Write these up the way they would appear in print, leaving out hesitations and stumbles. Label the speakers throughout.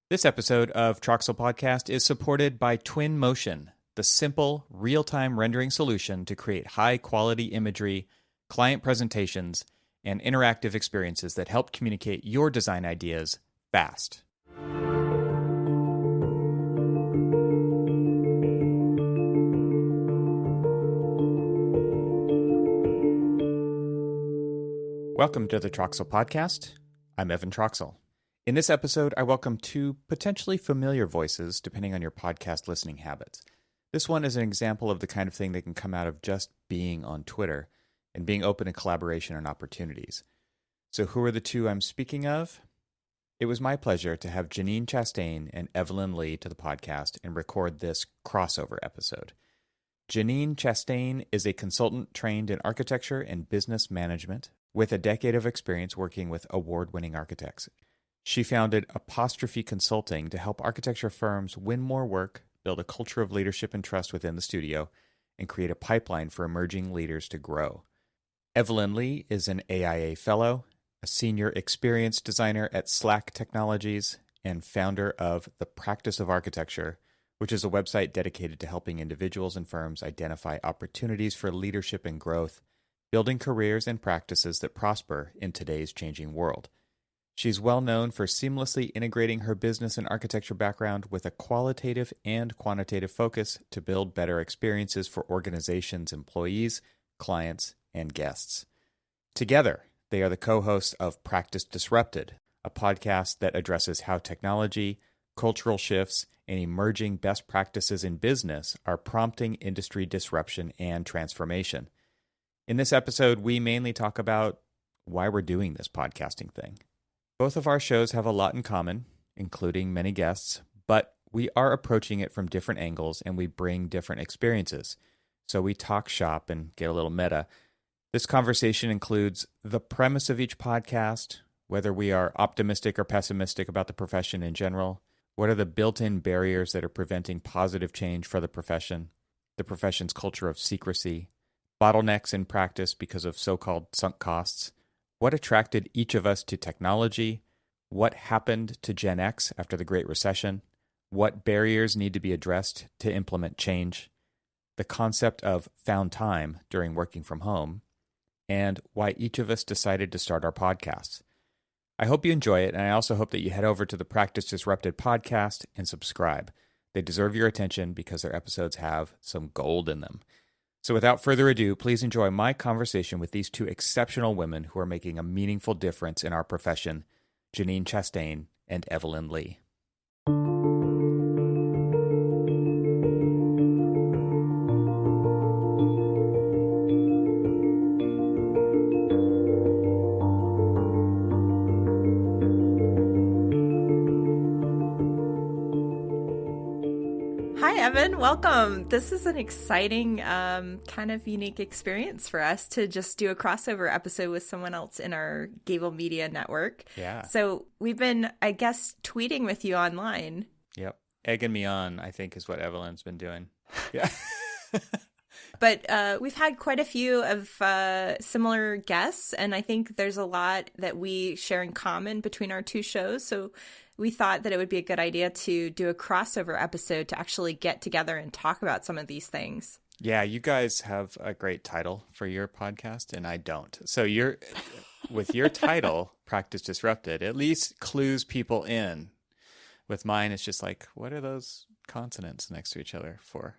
Speaker 1: This episode of Troxel Podcast is supported by Twin Motion, the simple, real-time rendering solution to create high-quality imagery, client presentations, and interactive experiences that help communicate your design ideas fast. Welcome to the Troxel Podcast. I'm Evan Troxel. In this episode, I welcome two potentially familiar voices, depending on your podcast listening habits. This one is an example of the kind of thing that can come out of just being on Twitter and being open to collaboration and opportunities. So who are the two I'm speaking of? It was my pleasure to have Nen Chastain and Evelyn Lee to the podcast and record this crossover episode. Nen Chastain is a consultant trained in architecture and business management with a decade of experience working with award-winning architects. She founded Apostrophe Consulting to help architecture firms win more work, build a culture of leadership and trust within the studio, and create a pipeline for emerging leaders to grow. Evelyn Lee is an AIA Fellow, a senior experience designer at Slack Technologies, and founder of The Practice of Architecture, which is a website dedicated to helping individuals and firms identify opportunities for leadership and growth, building careers and practices that prosper in today's changing world. She's well known for seamlessly integrating her business and architecture background with a qualitative and quantitative focus to build better experiences for organizations, employees, clients, and guests. Together, they are the co-hosts of Practice Disrupted, a podcast that addresses how technology, cultural shifts, and emerging best practices in business are prompting industry disruption and transformation. In this episode, we mainly talk about why we're doing this podcasting thing. Both of our shows have a lot in common, including many guests, but we are approaching it from different angles and we bring different experiences. So we talk shop and get a little meta. This conversation includes the premise of each podcast, whether we are optimistic or pessimistic about the profession in general, what are the built-in barriers that are preventing positive change for the profession's culture of secrecy, bottlenecks in practice because of so-called sunk costs, what attracted each of us to technology, what happened to Gen X after the Great Recession, what barriers need to be addressed to implement change, the concept of found time during working from home, and why each of us decided to start our podcasts. I hope you enjoy it, and I also hope that you head over to the Practice Disrupted podcast and subscribe. They deserve your attention because their episodes have some gold in them. So without further ado, please enjoy my conversation with these two exceptional women who are making a meaningful difference in our profession, Nen Chastain and Evelyn Lee.
Speaker 2: Evan, welcome. This is an exciting, kind of unique experience for us to just do a crossover episode with someone else in our Gable Media network.
Speaker 1: Yeah.
Speaker 2: So we've been, I guess, tweeting with you online.
Speaker 1: Yep. Egging me on, I think, is what Evelyn's been doing. Yeah.
Speaker 2: But we've had quite a few of similar guests, and I think there's a lot that we share in common between our two shows. So we thought that it would be a good idea to do a crossover episode to actually get together and talk about some of these things.
Speaker 1: Yeah, you guys have a great title for your podcast, and I don't. So you're with your title, Practice Disrupted, at least clues people in. With mine, it's just like, what are those consonants next to each other for?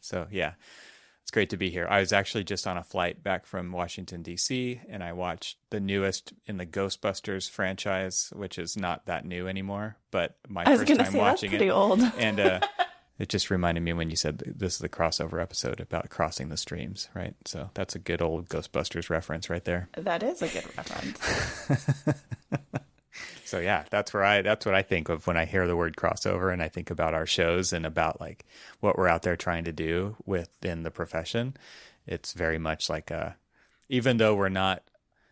Speaker 1: So, yeah, it's great to be here. I was actually just on a flight back from Washington, D.C., and I watched the newest in the Ghostbusters franchise, which is not that new anymore, but my first time watching it.
Speaker 2: Pretty old.
Speaker 1: And it just reminded me when you said this is the crossover episode about crossing the streams, right? So that's a good old Ghostbusters reference right there.
Speaker 2: That is a good reference.
Speaker 1: So yeah, that's what I think of when I hear the word crossover, and I think about our shows and about like what we're out there trying to do within the profession. It's very much like even though we're not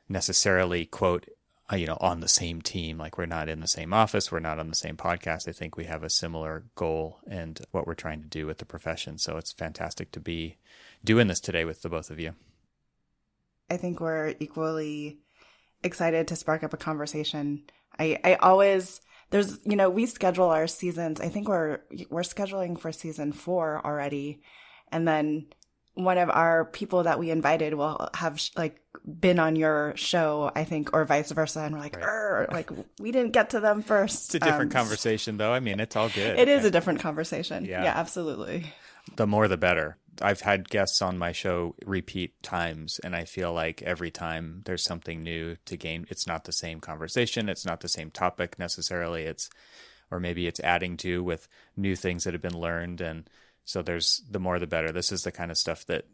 Speaker 1: necessarily quote, on the same team, like we're not in the same office, we're not on the same podcast. I think we have a similar goal and what we're trying to do with the profession. So it's fantastic to be doing this today with the both of you.
Speaker 3: I think we're equally excited to spark up a conversation I always, there's, we schedule our seasons. I think we're scheduling for season 4 already. And then one of our people that we invited will have like been on your show, I think, or vice versa. And we're like, right. Like we didn't get to them first.
Speaker 1: It's a different conversation though. I mean, it's all good.
Speaker 3: It is a different conversation.
Speaker 1: Yeah,
Speaker 3: absolutely.
Speaker 1: The more, the better. I've had guests on my show repeat times, and I feel like every time there's something new to gain. It's not the same conversation. It's not the same topic necessarily. Or maybe it's adding to with new things that have been learned. And so there's the more, the better. This is the kind of stuff that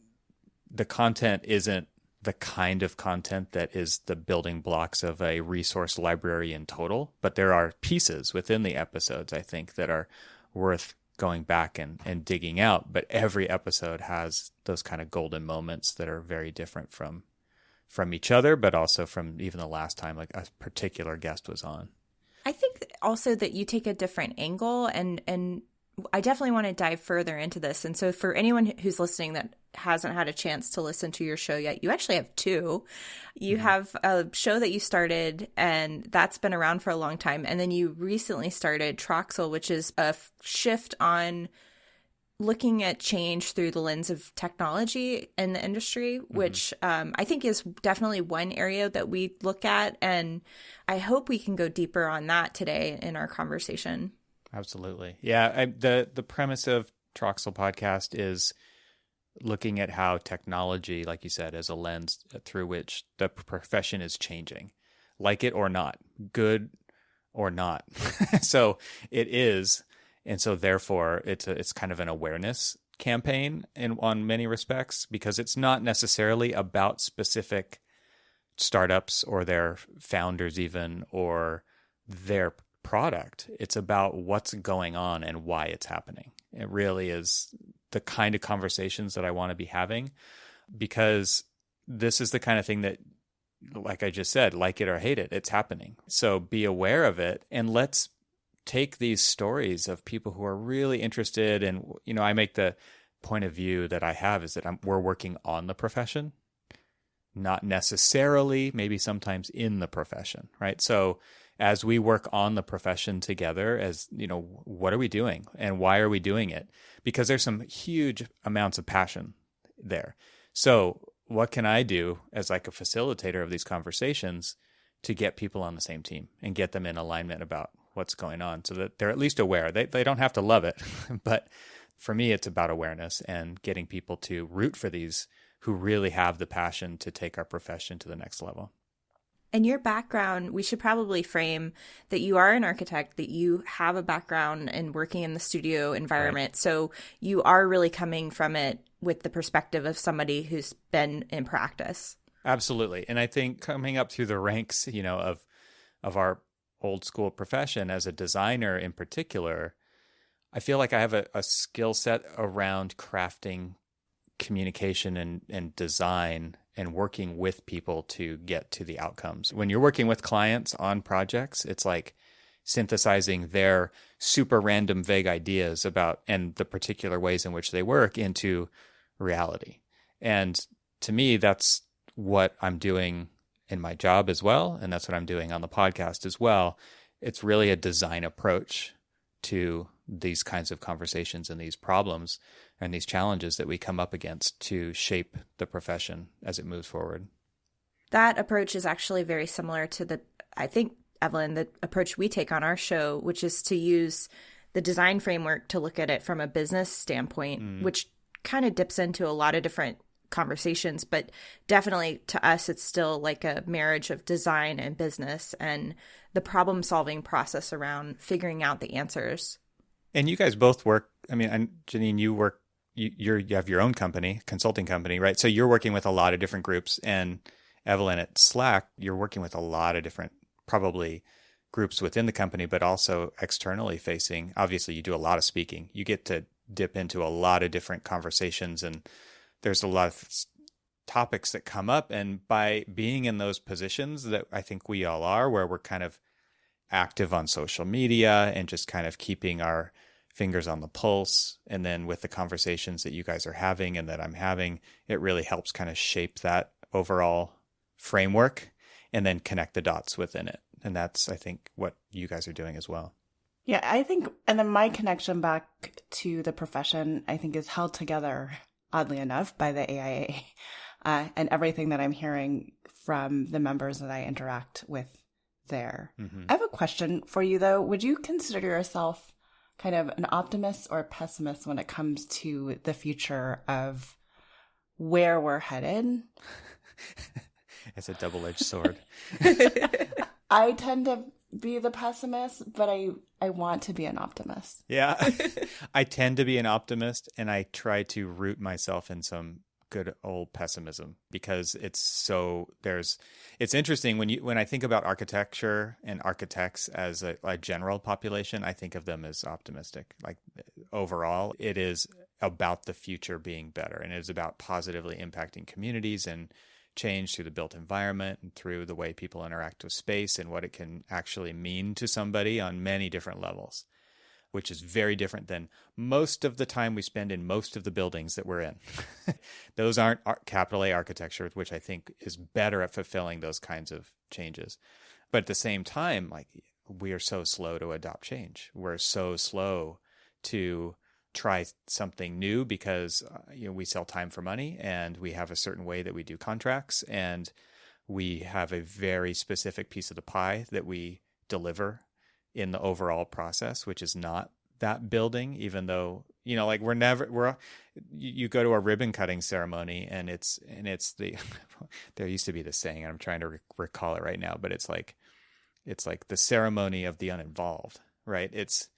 Speaker 1: the content isn't the kind of content that is the building blocks of a resource library in total, but there are pieces within the episodes, I think, that are worth going back and digging out. But every episode has those kind of golden moments that are very different from each other, but also from even the last time like a particular guest was on.
Speaker 2: I think also that you take a different angle, and I definitely want to dive further into this. And so for anyone who's listening that hasn't had a chance to listen to your show yet, you actually have 2. You have a show that you started, and that's been around for a long time. And then you recently started Troxel, which is a shift on looking at change through the lens of technology in the industry, which I think is definitely one area that we look at. And I hope we can go deeper on that today in our conversation.
Speaker 1: Absolutely. Yeah. The premise of Troxel podcast is looking at how technology, like you said, as a lens through which the profession is changing, like it or not, good or not. So it is. And so therefore it's kind of an awareness campaign on many respects, because it's not necessarily about specific startups or their founders even, or their product. It's about what's going on and why it's happening. It really is the kind of conversations that I want to be having, because this is the kind of thing that, like I just said, like it or hate it, it's happening. So be aware of it, and let's take these stories of people who are really interested. And, I make the point of view that I have is that we're working on the profession, not necessarily, maybe sometimes in the profession, right? So as we work on the profession together, what are we doing and why are we doing it? Because there's some huge amounts of passion there. So what can I do as like a facilitator of these conversations to get people on the same team and get them in alignment about what's going on, so that they're at least aware? They don't have to love it, but for me, it's about awareness and getting people to root for these who really have the passion to take our profession to the next level.
Speaker 2: And your background, we should probably frame that you are an architect, that you have a background in working in the studio environment. Right. So you are really coming from it with the perspective of somebody who's been in practice.
Speaker 1: Absolutely. And I think coming up through the ranks, of our old school profession as a designer in particular, I feel like I have a skill set around crafting communication and design and working with people to get to the outcomes. When you're working with clients on projects, it's like synthesizing their super random vague ideas about and the particular ways in which they work into reality. And to me, that's what I'm doing in my job as well. And that's what I'm doing on the podcast as well. It's really a design approach to these kinds of conversations and these problems and these challenges that we come up against to shape the profession as it moves forward.
Speaker 2: That approach is actually very similar to I think, Evelyn, the approach we take on our show, which is to use the design framework to look at it from a business standpoint, which kind of dips into a lot of different conversations, but definitely to us, it's still like a marriage of design and business and the problem solving process around figuring out the answers.
Speaker 1: And you guys both work. I mean, and Janine, you work. You have your own company, consulting company, right? So you're working with a lot of different groups. And Evelyn at Slack, you're working with a lot of different, probably groups within the company, but also externally facing. Obviously, you do a lot of speaking. You get to dip into a lot of different conversations, and there's a lot of topics that come up. And by being in those positions that I think we all are, where we're kind of active on social media and just kind of keeping our fingers on the pulse, and then with the conversations that you guys are having and that I'm having, it really helps kind of shape that overall framework and then connect the dots within it And that's, I think, what you guys are doing as well.
Speaker 3: Yeah, I think, and then my connection back to the profession, I think, is held together, oddly enough, by the AIA and everything that I'm hearing from the members that I interact with there.
Speaker 1: Mm-hmm.
Speaker 3: I have a question for you, though. Would you consider yourself kind of an optimist or a pessimist when it comes to the future of where we're headed?
Speaker 1: It's a double-edged sword.
Speaker 3: I tend to be the pessimist, but I want to be an optimist.
Speaker 1: Yeah. I tend to be an optimist, and I try to root myself in some good old pessimism, because it's interesting when I think about architecture and architects as a general population, I think of them as optimistic. Like, overall, it is about the future being better, and it is about positively impacting communities and change through the built environment and through the way people interact with space and what it can actually mean to somebody on many different levels, which is very different than most of the time we spend in most of the buildings that we're in. Those aren't capital A architecture, which I think is better at fulfilling those kinds of changes. But at the same time, like, we are so slow to adopt change. We're so slow to try something new because we sell time for money, and we have a certain way that we do contracts, and we have a very specific piece of the pie that we deliver in the overall process, which is not that building, even though, like, you go to a ribbon cutting ceremony, and it's the, there used to be this saying, and I'm trying to recall it right now, but it's like the ceremony of the uninvolved, right? It's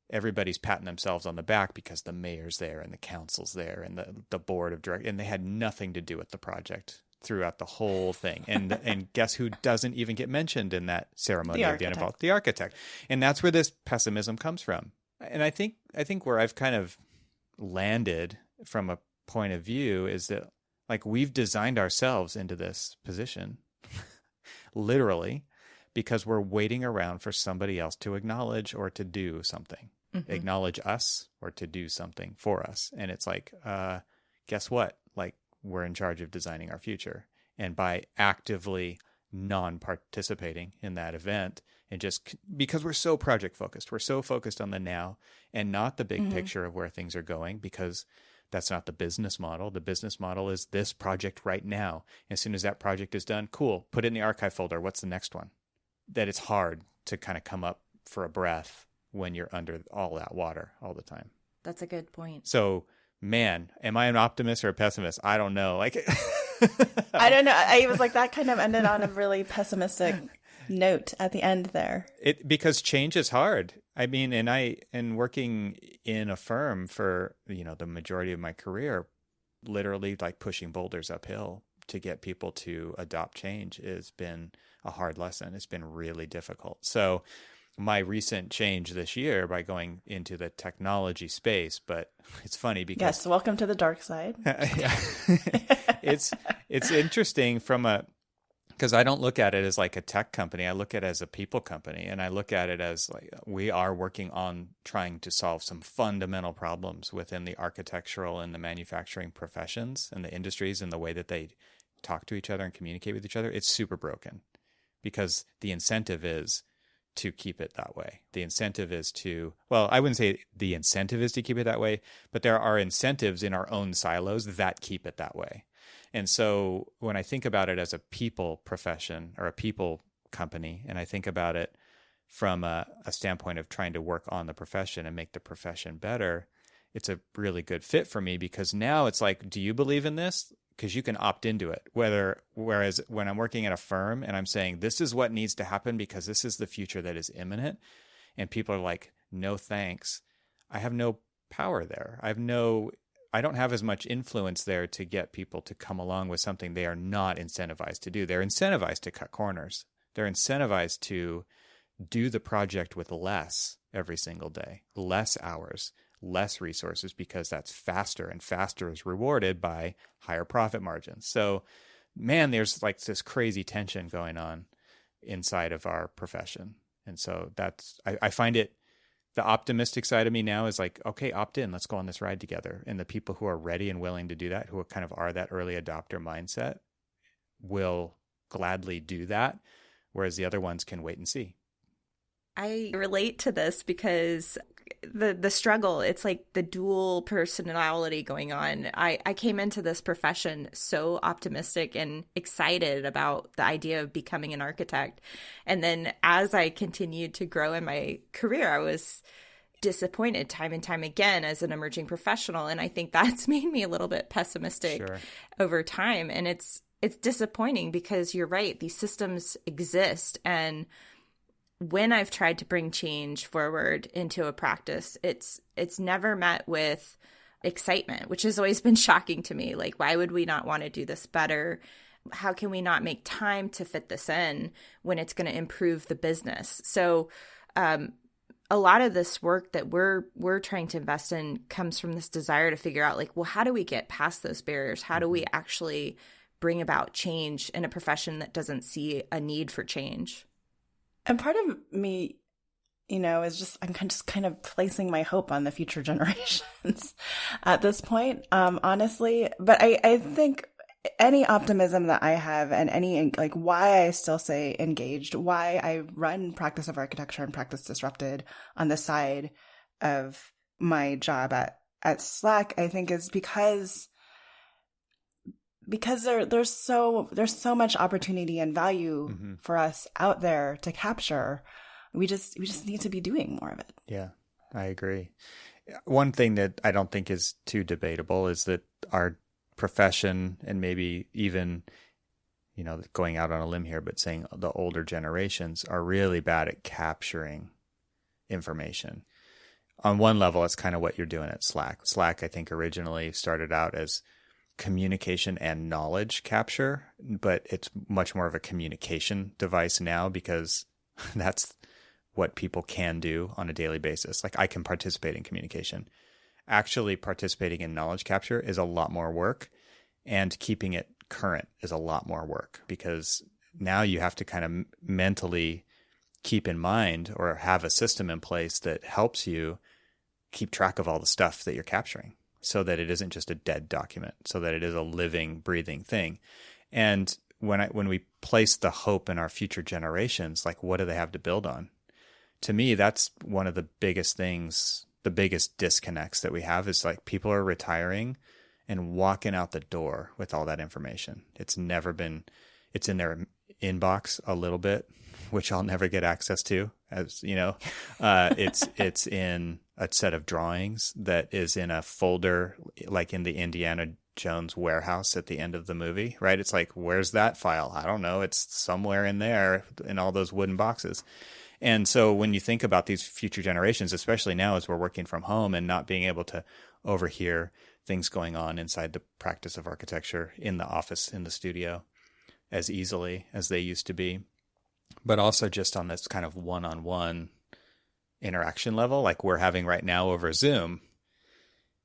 Speaker 1: everybody's patting themselves on the back because the mayor's there and the council's there and the board of directors, and they had nothing to do with the project throughout the whole thing. And guess who doesn't even get mentioned in that ceremony of the uninvolved? The architect. And that's where this pessimism comes from. And I think where I've kind of landed from a point of view is that, like, we've designed ourselves into this position, literally, because we're waiting around for somebody else to acknowledge or to do something. Mm-hmm. Acknowledge us or to do something for us. And it's like, guess what? Like, we're in charge of designing our future. And by actively non-participating in that event, and just because we're so project focused, we're so focused on the now and not the big mm-hmm. picture of where things are going, because that's not the business model. The business model is this project right now. As soon as that project is done, cool, put it in the archive folder. What's the next one? That it's hard to kind of come up for a breath when you're under all that water all the time.
Speaker 2: That's a good point.
Speaker 1: So, man, am I an optimist or a pessimist? I don't know. Like,
Speaker 3: I don't know. I was like, that kind of ended on a really pessimistic note at the end there.
Speaker 1: Because change is hard. I mean, and working in a firm for, the majority of my career, literally like pushing boulders uphill to get people to adopt change has been a hard lesson. It's been really difficult. So my recent change this year by going into the technology space, but it's funny because...
Speaker 3: Yes, welcome to the dark side.
Speaker 1: It's interesting because I don't look at it as like a tech company. I look at it as a people company, and I look at it as like we are working on trying to solve some fundamental problems within the architectural and the manufacturing professions and the industries and the way that they talk to each other and communicate with each other. It's super broken because the incentive is to keep it that way. The incentive is I wouldn't say the incentive is to keep it that way, but there are incentives in our own silos that keep it that way. And so when I think about it as a people profession or a people company, and I think about it from a standpoint of trying to work on the profession and make the profession better, it's a really good fit for me, because now it's like, do you believe in this? Because you can opt into it. Whereas when I'm working at a firm and I'm saying, this is what needs to happen because this is the future that is imminent, and people are like, no thanks, I have no power there. I don't have as much influence there to get people to come along with something they are not incentivized to do. They're incentivized to cut corners. They're incentivized to do the project with less every single day, less hours, less resources, because that's faster, and faster is rewarded by higher profit margins. So, man, there's like this crazy tension going on inside of our profession. And so I find it, the optimistic side of me now is like, okay, opt in, let's go on this ride together. And the people who are ready and willing to do that, who are that early adopter mindset, will gladly do that. whereas the other ones can wait and see.
Speaker 2: I relate to this because the struggle, it's like the dual personality going on. I came into this profession so optimistic and excited about the idea of becoming an architect. And then as I continued to grow in my career, I was disappointed time and time again as an emerging professional. And I think that's made me a little bit pessimistic over time. And it's disappointing because you're right, these systems exist. And when I've tried to bring change forward into a practice, it's never met with excitement, which has always been shocking to me. Like, why would we not want to do this better? How can we not make time to fit this in when it's going to improve the business? So a lot of this work that we're trying to invest in comes from this desire to figure out, like, well, how do we get past those barriers? How do we actually bring about change in a profession that doesn't see a need for change?
Speaker 3: And part of me, is just, I'm just kind of placing my hope on the future generations at this point, honestly. But I think any optimism that I have and any, like, why I still say engaged, why I run Practice of Architecture and Practice Disrupted on the side of my job at Slack, I think is because there's so much opportunity and value for us out there to capture. We just need to be doing more of it.
Speaker 1: Yeah, I agree. One thing that I don't think is too debatable is that our profession, and maybe even, going out on a limb here, but saying the older generations are really bad at capturing information. On one level, it's kind of what you're doing at Slack. Slack, I think, originally started out as communication and knowledge capture, but it's much more of a communication device now because that's what people can do on a daily basis. Like, I can participate in communication. Actually participating in knowledge capture is a lot more work, and keeping it current is a lot more work, because now you have to kind of mentally keep in mind or have a system in place that helps you keep track of all the stuff that you're capturing, so that it isn't just a dead document, so that it is a living, breathing thing. And when we place the hope in our future generations, like, what do they have to build on? To me, that's one of the biggest things, the biggest disconnects that we have, is like, people are retiring and walking out the door with all that information. It's in their inbox a little bit, which I'll never get access to, as you know. It's in a set of drawings that is in a folder, like in the Indiana Jones warehouse at the end of the movie, right? It's like, where's that file? I don't know. It's somewhere in there in all those wooden boxes. And so when you think about these future generations, especially now as we're working from home and not being able to overhear things going on inside the practice of architecture in the office, in the studio, as easily as they used to be, but also just on this kind of one-on-one interaction level like we're having right now over Zoom,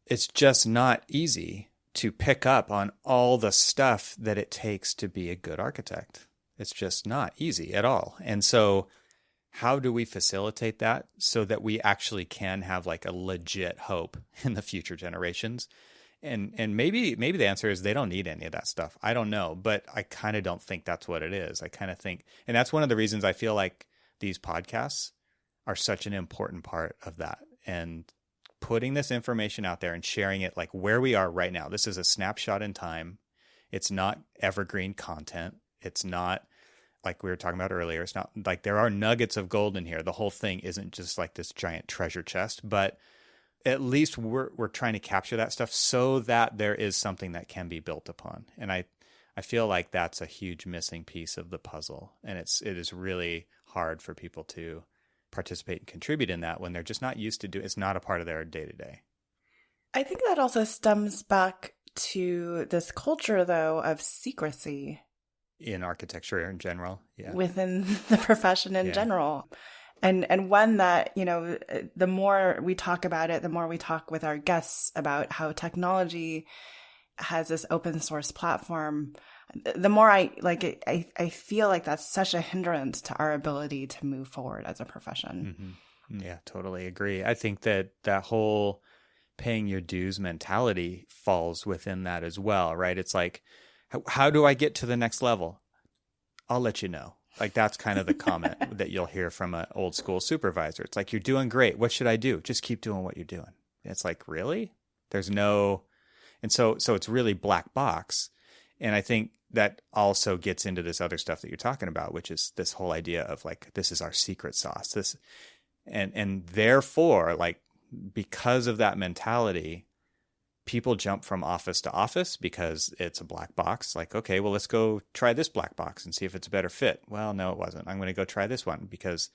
Speaker 1: it's just not easy to pick up on all the stuff that it takes to be a good architect. It's just not easy at all. And so how do we facilitate that so that we actually can have like a legit hope in the future generations? And maybe the answer is they don't need any of that stuff. I don't know, but I kind of don't think that's what it is. I kind of think, and that's one of the reasons I feel like these podcasts are such an important part of that. And putting this information out there and sharing it like where we are right now. This is a snapshot in time. It's not evergreen content. It's not like we were talking about earlier. It's not like there are nuggets of gold in here. The whole thing isn't just like this giant treasure chest, but at least we're trying to capture that stuff so that there is something that can be built upon. And I feel like that's a huge missing piece of the puzzle. And it is really hard for people to participate and contribute in that when they're just not used to do it. It's not a part of their day-to-day.
Speaker 3: I think that also stems back to this culture, though, of secrecy.
Speaker 1: In architecture in general, yeah.
Speaker 3: Within the profession in general. And one that, you know, the more we talk about it, the more we talk with our guests about how technology has this open source platform, the more I feel like that's such a hindrance to our ability to move forward as a profession.
Speaker 1: Mm-hmm. Yeah, totally agree. I think that whole paying your dues mentality falls within that as well, right? It's like, how do I get to the next level? I'll let you know. Like that's kind of the comment that you'll hear from an old school supervisor. It's like, you're doing great. What should I do? Just keep doing what you're doing. It's like, really? There's no, and so it's really black box. And I think that also gets into this other stuff that you're talking about, which is this whole idea of like, this is our secret sauce. This, and therefore, like, because of that mentality, people jump from office to office because it's a black box. Like, okay, well, let's go try this black box and see if it's a better fit. Well, no, it wasn't. I'm going to go try this one because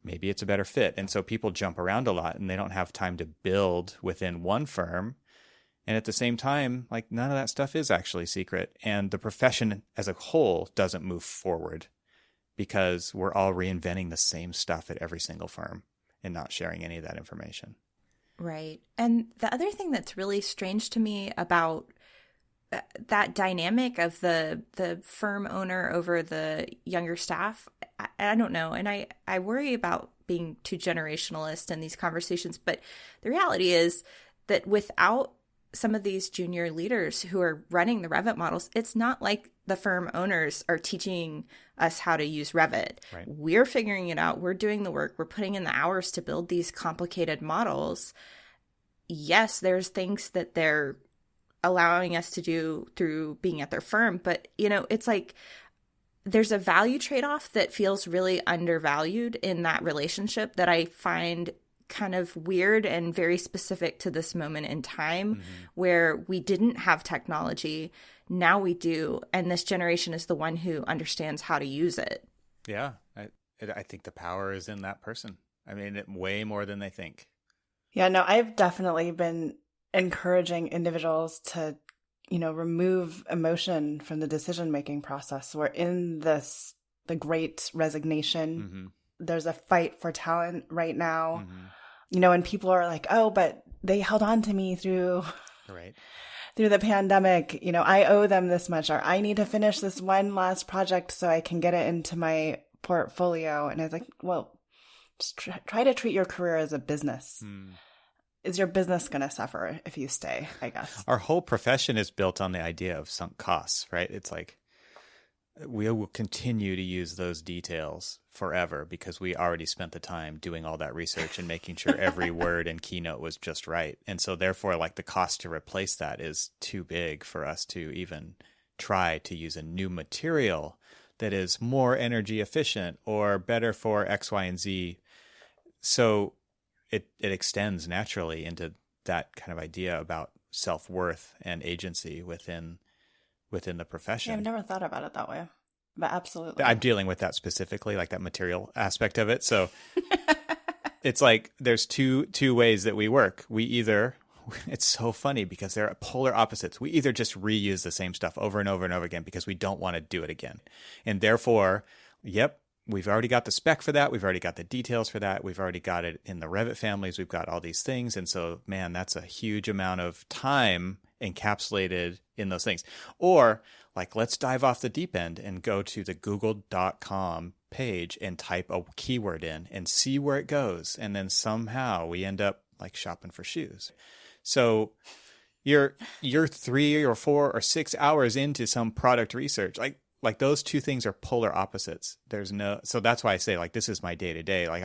Speaker 1: maybe it's a better fit. And so people jump around a lot and they don't have time to build within one firm. And at the same time, like, none of that stuff is actually secret. And the profession as a whole doesn't move forward because we're all reinventing the same stuff at every single firm and not sharing any of that information.
Speaker 2: Right. And the other thing that's really strange to me about that dynamic of the firm owner over the younger staff, I don't know. And I worry about being too generationalist in these conversations. But the reality is that without some of these junior leaders who are running the Revit models, it's not like the firm owners are teaching us how to use Revit.
Speaker 1: Right.
Speaker 2: We're figuring it out. We're doing the work. We're putting in the hours to build these complicated models. Yes, there's things that they're allowing us to do through being at their firm. But, you know, it's like there's a value trade-off that feels really undervalued in that relationship that I find kind of weird and very specific to this moment in time where we didn't have technology. Now we do. And this generation is the one who understands how to use it.
Speaker 1: Yeah. I think the power is in that person. I mean, way more than they think.
Speaker 3: Yeah, no, I've definitely been encouraging individuals to, you know, remove emotion from the decision-making process. We're in the great resignation. There's a fight for talent right now. You know, and people are like, oh, but they held on to me through the pandemic. You know, I owe them this much, or I need to finish this one last project so I can get it into my portfolio. And I was like, well, just try to treat your career as a business. Is your business going to suffer if you stay, I guess?
Speaker 1: Our whole profession is built on the idea of sunk costs, right? It's like we will continue to use those details forever because we already spent the time doing all that research and making sure every word and keynote was just right. And so therefore, like, the cost to replace that is too big for us to even try to use a new material that is more energy efficient or better for X, Y, and Z. So it extends naturally into that kind of idea about self-worth and agency within the profession.
Speaker 3: Yeah, I've never thought about it that way, but absolutely.
Speaker 1: I'm dealing with that specifically, like that material aspect of it. So it's like there's two ways that we work. We either, it's so funny because they're polar opposites. We either just reuse the same stuff over and over and over again because we don't want to do it again. And therefore, yep, we've already got the spec for that. We've already got the details for that. We've already got it in the Revit families. We've got all these things. And so, man, that's a huge amount of time encapsulated in those things. Or like, let's dive off the deep end and go to the google.com page and type a keyword in and see where it goes. And then somehow we end up like shopping for shoes. So you're 3 or 4 or 6 hours into some product research. Like those two things are polar opposites. So that's why I say, like, this is my day to day. Like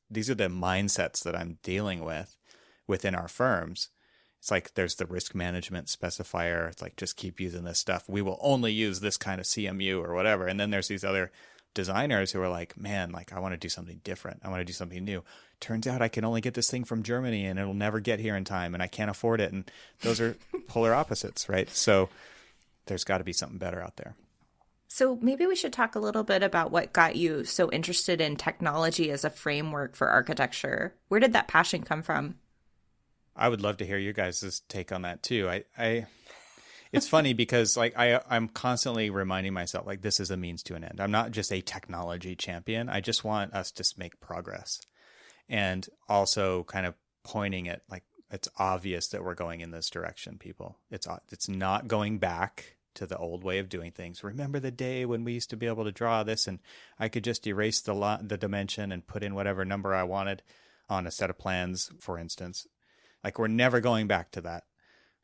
Speaker 1: these are the mindsets that I'm dealing with within our firms. It's like there's the risk management specifier. It's like, just keep using this stuff. We will only use this kind of CMU or whatever. And then there's these other designers who are like, man, like, I want to do something different. I want to do something new. Turns out I can only get this thing from Germany and it'll never get here in time and I can't afford it. And those are polar opposites, right? So there's got to be something better out there.
Speaker 2: So maybe we should talk a little bit about what got you so interested in technology as a framework for architecture. Where did that passion come from?
Speaker 1: I would love to hear your guys' take on that too. It's funny because like I'm constantly reminding myself, like, this is a means to an end. I'm not just a technology champion. I just want us to make progress, and also kind of pointing at, like, it's obvious that we're going in this direction, people. It's not going back to the old way of doing things. Remember the day when we used to be able to draw this and I could just erase the dimension and put in whatever number I wanted on a set of plans, for instance. Like, we're never going back to that.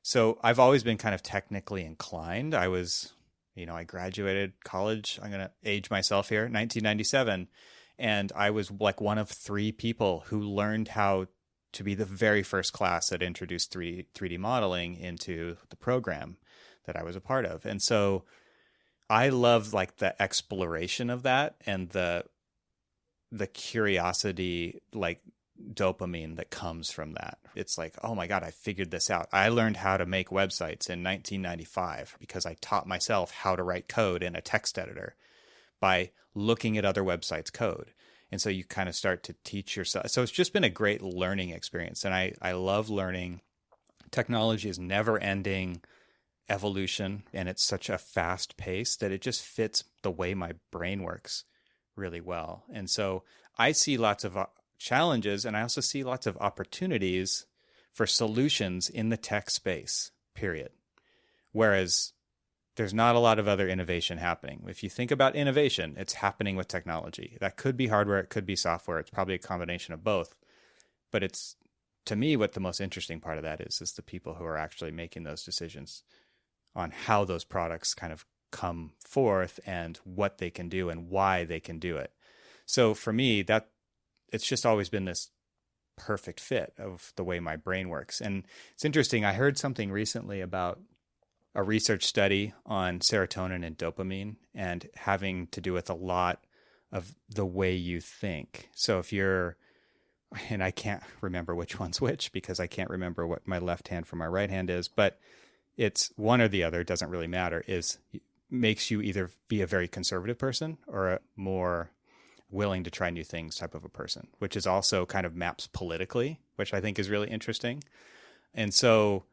Speaker 1: So I've always been kind of technically inclined. I was I graduated college. I'm going to age myself here, 1997. And I was like one of 3 people who learned how to be the very first class that introduced 3D modeling into the program that I was a part of. And so I love like the exploration of that and the curiosity, like dopamine that comes from that. It's like, oh my God, I figured this out. I learned how to make websites in 1995 because I taught myself how to write code in a text editor by looking at other websites' code. And so you kind of start to teach yourself. So it's just been a great learning experience. And I love learning. Technology is never ending evolution, and it's such a fast pace that it just fits the way my brain works really well. And so I see lots of challenges, and I also see lots of opportunities for solutions in the tech space, period. Whereas there's not a lot of other innovation happening. If you think about innovation, it's happening with technology. That could be hardware, it could be software. It's probably a combination of both. But it's, to me, what the most interesting part of that is the people who are actually making those decisions on how those products kind of come forth and what they can do and why they can do it. So for me, that it's just always been this perfect fit of the way my brain works. And it's interesting. I heard something recently about a research study on serotonin and dopamine and having to do with a lot of the way you think. So if you're, and I can't remember which one's which because I can't remember what my left hand from my right hand is, but it's one or the other, it doesn't really matter, makes you either be a very conservative person or a more willing to try new things type of a person, which is also kind of maps politically, which I think is really interesting. And so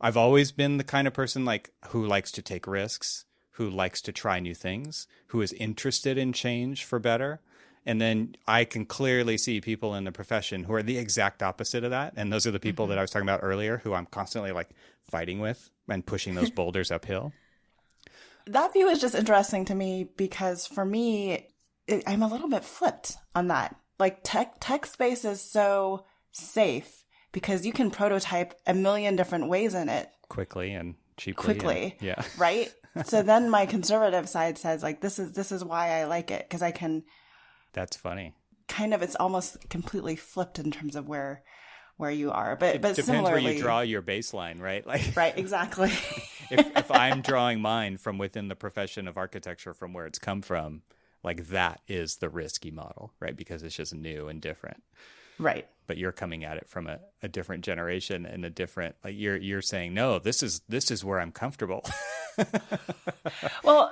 Speaker 1: I've always been the kind of person like who likes to take risks, who likes to try new things, who is interested in change for better. And then I can clearly see people in the profession who are the exact opposite of that. And those are the people that I was talking about earlier, who I'm constantly like fighting with and pushing those boulders uphill.
Speaker 3: That view is just interesting to me because for me, I'm a little bit flipped on that. Like tech space is so safe because you can prototype a million different ways in it.
Speaker 1: Quickly and cheaply.
Speaker 3: Quickly.
Speaker 1: And, yeah.
Speaker 3: Right? So then my conservative side says like, this is why I like it. Because I can.
Speaker 1: That's funny.
Speaker 3: Kind of, it's almost completely flipped in terms of where you are. But
Speaker 1: depends
Speaker 3: similarly,
Speaker 1: where you draw your baseline, right? Like
Speaker 3: right, exactly.
Speaker 1: if I'm drawing mine from within the profession of architecture from where it's come from, like that is the risky model, right? Because it's just new and different.
Speaker 3: Right.
Speaker 1: But you're coming at it from a different generation and a different, like you're saying, no, this is where I'm comfortable.
Speaker 3: Well,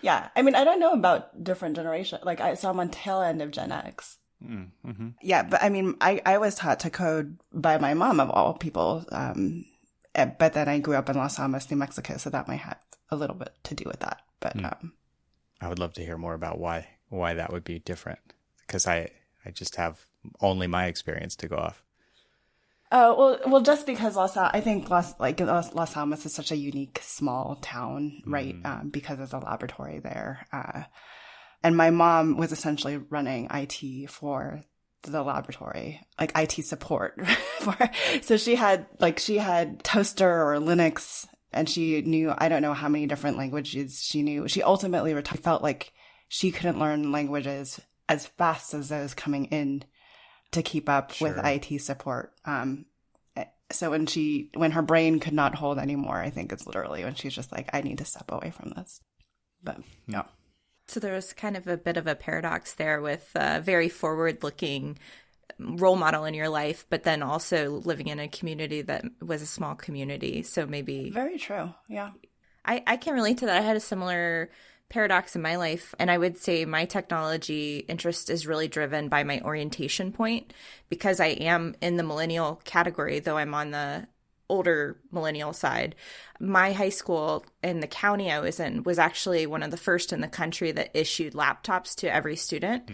Speaker 3: yeah. I mean, I don't know about different generation. Like so I'm on tail end of Gen X. Mm-hmm. Yeah. But I mean, I was taught to code by my mom of all people. But then I grew up in Los Alamos, New Mexico. So that might have a little bit to do with that. But
Speaker 1: I would love to hear more about why that would be different. Because I just have only my experience to go off.
Speaker 3: Oh, well, just because Los Alamos is such a unique small town, right? Because there's a laboratory there. And my mom was essentially running IT for the laboratory, like IT support. So she had Toaster or Linux, and she knew, I don't know how many different languages she knew. She ultimately felt like she couldn't learn languages as fast as those coming in to keep up with IT support. So when her brain could not hold anymore, I think it's literally when she's just like, I need to step away from this. But no.
Speaker 2: So there was kind of a bit of a paradox there with a very forward-looking role model in your life, but then also living in a community that was a small community. So maybe...
Speaker 3: Very true. Yeah.
Speaker 2: I can relate to that. I had a similar paradox in my life, and I would say my technology interest is really driven by my orientation point, because I am in the millennial category, though I'm on the older millennial side. My high school in the county I was in was actually one of the first in the country that issued laptops to every student.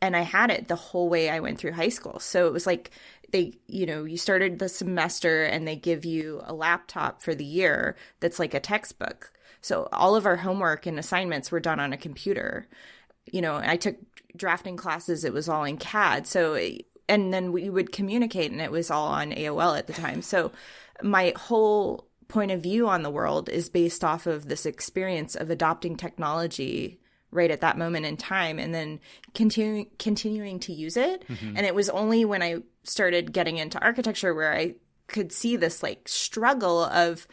Speaker 2: And I had it the whole way I went through high school. So it was like you started the semester and they give you a laptop for the year that's like a textbook. So all of our homework and assignments were done on a computer. I took drafting classes. It was all in CAD. And then we would communicate, and it was all on AOL at the time. So my whole point of view on the world is based off of this experience of adopting technology right at that moment in time and then continuing to use it. Mm-hmm. And it was only when I started getting into architecture where I could see this like struggle of,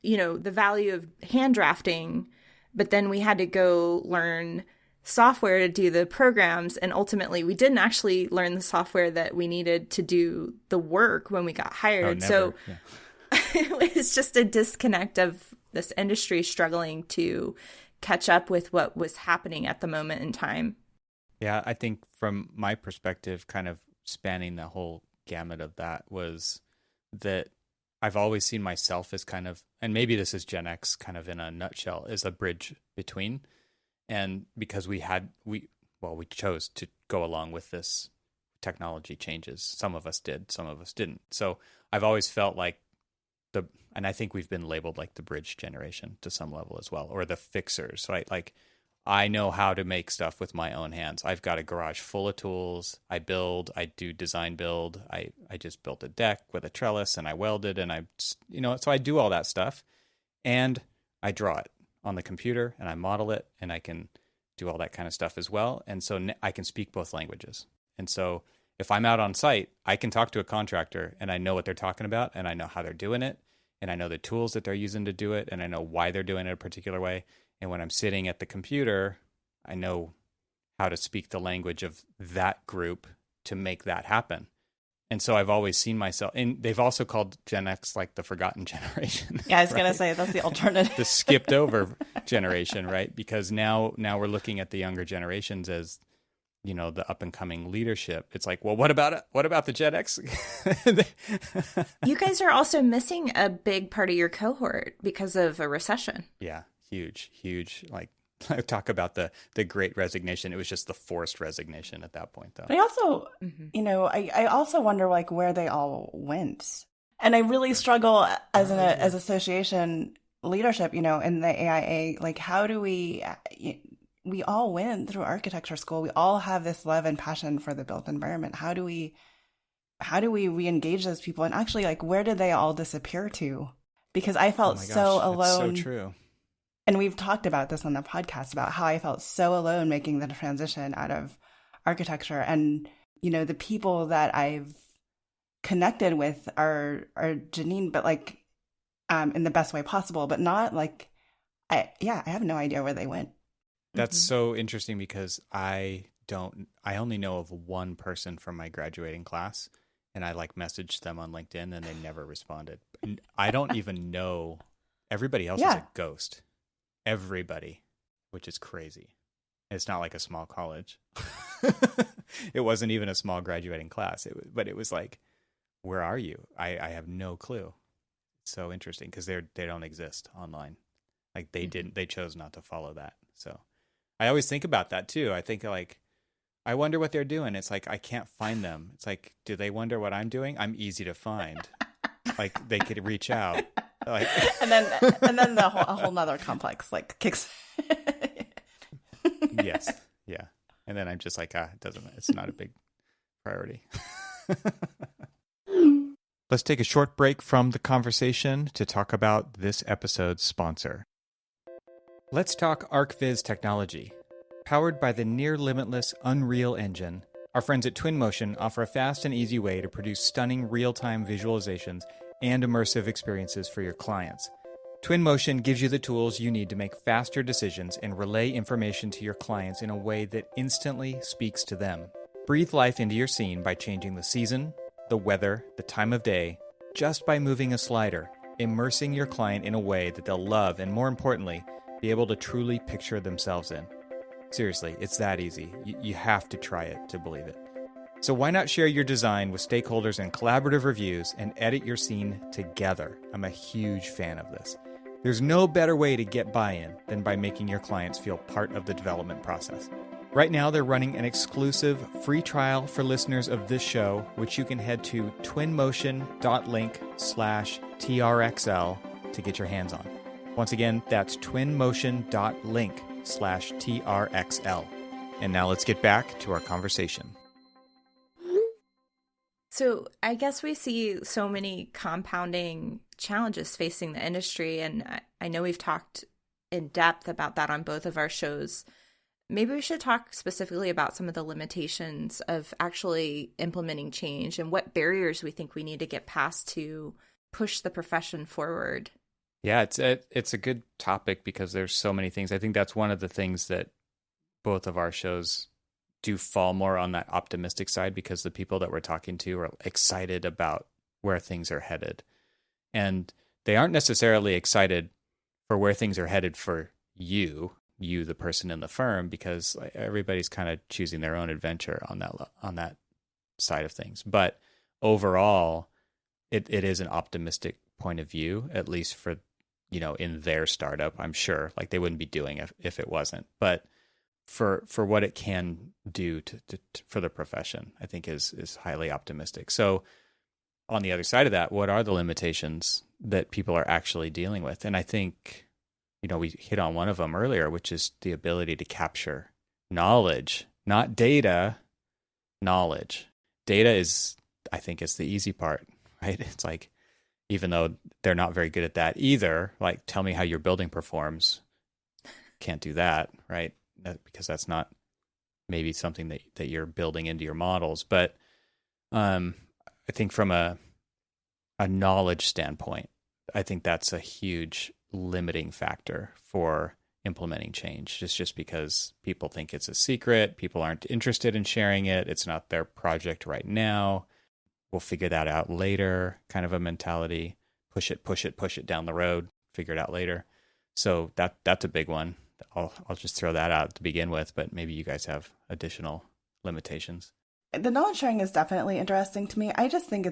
Speaker 2: you know, the value of hand drafting, but then we had to go learn software to do the programs. And ultimately we didn't actually learn the software that we needed to do the work when we got hired. So it was just a disconnect of this industry struggling to catch up with what was happening at the moment in time.
Speaker 1: Yeah, I think from my perspective, kind of spanning the whole gamut of that was that I've always seen myself as kind of, and maybe this is Gen X kind of in a nutshell, is a bridge between. And because we chose to go along with this technology changes. Some of us did, some of us didn't. So I've always felt like and I think we've been labeled like the bridge generation to some level as well, or the fixers, right? Like I know how to make stuff with my own hands. I've got a garage full of tools. I build, I do design build. I just built a deck with a trellis and I welded and so I do all that stuff and I draw it on the computer and I model it and I can do all that kind of stuff as well. And so I can speak both languages. And so if I'm out on site, I can talk to a contractor and I know what they're talking about and I know how they're doing it and I know the tools that they're using to do it and I know why they're doing it a particular way. And when I'm sitting at the computer, I know how to speak the language of that group to make that happen. And so I've always seen myself, and they've also called Gen X like the forgotten generation.
Speaker 3: Yeah, I was going to say that's the alternative.
Speaker 1: The skipped over generation, right? Because now we're looking at the younger generations as, you know, the up and coming leadership. It's like, well, what about the Gen X?
Speaker 2: You guys are also missing a big part of your cohort because of a recession.
Speaker 1: Yeah, huge. Like, talk about the great resignation. It was just the forced resignation at that point, though.
Speaker 3: But I also, I also wonder like where they all went, and I really struggle as association leadership, in the AIA. Like, how do we all went through architecture school. We all have this love and passion for the built environment. How do we re-engage those people? And actually, like, where did they all disappear to? Because I felt so alone.
Speaker 1: It's so true.
Speaker 3: And we've talked about this on the podcast about how I felt so alone making the transition out of architecture. And, the people that I've connected with are Janine, but like in the best way possible, but not like, I have no idea where they went.
Speaker 1: That's so interesting because I only know of one person from my graduating class and I like messaged them on LinkedIn and they never responded. I don't even know. Everybody else is a ghost. Everybody, which is crazy. It's not like a small college. It wasn't even a small graduating class. But it was like, where are you? I have no clue. It's so interesting because they don't exist online. Like they chose not to follow that. So I always think about that too. I think like, I wonder what they're doing. It's like, I can't find them. It's like, do they wonder what I'm doing? I'm easy to find. Like they could reach out. Like, and
Speaker 3: then a whole nother complex like kicks.
Speaker 1: Yes. Yeah. And then I'm just like, it's not a big priority. Let's take a short break from the conversation to talk about this episode's sponsor. Let's talk ArcViz technology. Powered by the near-limitless Unreal Engine, our friends at Twinmotion offer a fast and easy way to produce stunning real-time visualizations and immersive experiences for your clients. Twinmotion gives you the tools you need to make faster decisions and relay information to your clients in a way that instantly speaks to them. Breathe life into your scene by changing the season, the weather, the time of day, just by moving a slider, immersing your client in a way that they'll love and, more importantly, be able to truly picture themselves in. Seriously, it's that easy. You have to try it to believe it. So why not share your design with stakeholders in collaborative reviews and edit your scene together? I'm a huge fan of this. There's no better way to get buy-in than by making your clients feel part of the development process. Right now, they're running an exclusive free trial for listeners of this show, which you can head to twinmotion.link/TRXL to get your hands on. Once again, that's twinmotion.link/TRXL. And now let's get back to our conversation.
Speaker 2: So I guess we see so many compounding challenges facing the industry, and I know we've talked in depth about that on both of our shows. Maybe we should talk specifically about some of the limitations of actually implementing change and what barriers we think we need to get past to push the profession forward.
Speaker 1: Yeah, it's a good topic because there's so many things. I think that's one of the things that both of our shows do fall more on that optimistic side, because the people that we're talking to are excited about where things are headed. And they aren't necessarily excited for where things are headed for you, the person in the firm, because everybody's kind of choosing their own adventure on that side of things. But overall, it is an optimistic point of view, at least for, in their startup, I'm sure. Like, they wouldn't be doing it if it wasn't. But for what it can do for the profession, I think is highly optimistic. So on the other side of that, what are the limitations that people are actually dealing with? And I think, we hit on one of them earlier, which is the ability to capture knowledge, not data, knowledge. Data is, I think, is the easy part, right? It's like, even though they're not very good at that either, like, tell me how your building performs. Can't do that, right? Because that's not maybe something that you're building into your models. But I think from a knowledge standpoint, I think that's a huge limiting factor for implementing change. Just because people think it's a secret, people aren't interested in sharing it, it's not their project right now, we'll figure that out later, kind of a mentality. Push it down the road, figure it out later. So that's a big one. I'll just throw that out to begin with, but maybe you guys have additional limitations.
Speaker 3: The knowledge sharing is definitely interesting to me. I just think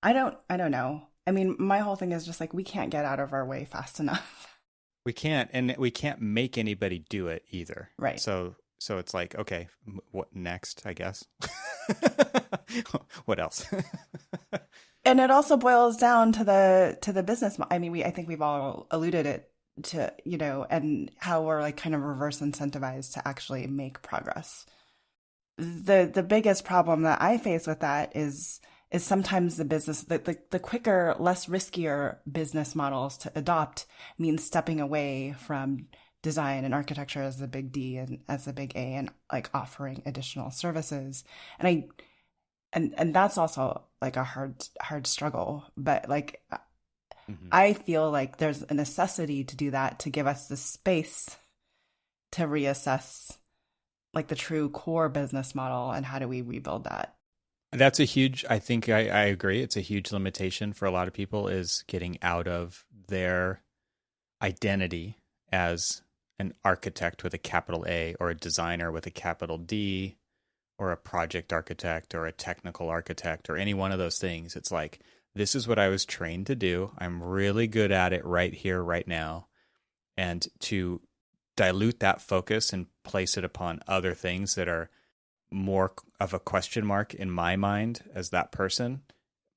Speaker 3: I don't know. I mean, my whole thing is just like, we can't get out of our way fast enough.
Speaker 1: We can't, and we can't make anybody do it either.
Speaker 3: Right.
Speaker 1: So it's like, okay, what next, I guess? What else?
Speaker 3: And it also boils down to the business. I mean, I think we've all alluded it to, and how we're like kind of reverse incentivized to actually make progress. The biggest problem that I face with that is sometimes the quicker, less riskier business models to adopt means stepping away from design and architecture as the big D and as the big A, and like offering additional services. And that's also like a hard struggle. But like, I feel like there's a necessity to do that, to give us the space to reassess like the true core business model and how do we rebuild that.
Speaker 1: That's a huge, I think I agree. It's a huge limitation for a lot of people, is getting out of their identity as an architect with a capital A, or a designer with a capital D, or a project architect, or a technical architect, or any one of those things. It's like, this is what I was trained to do. I'm really good at it right here, right now. And to dilute that focus and place it upon other things that are more of a question mark in my mind as that person,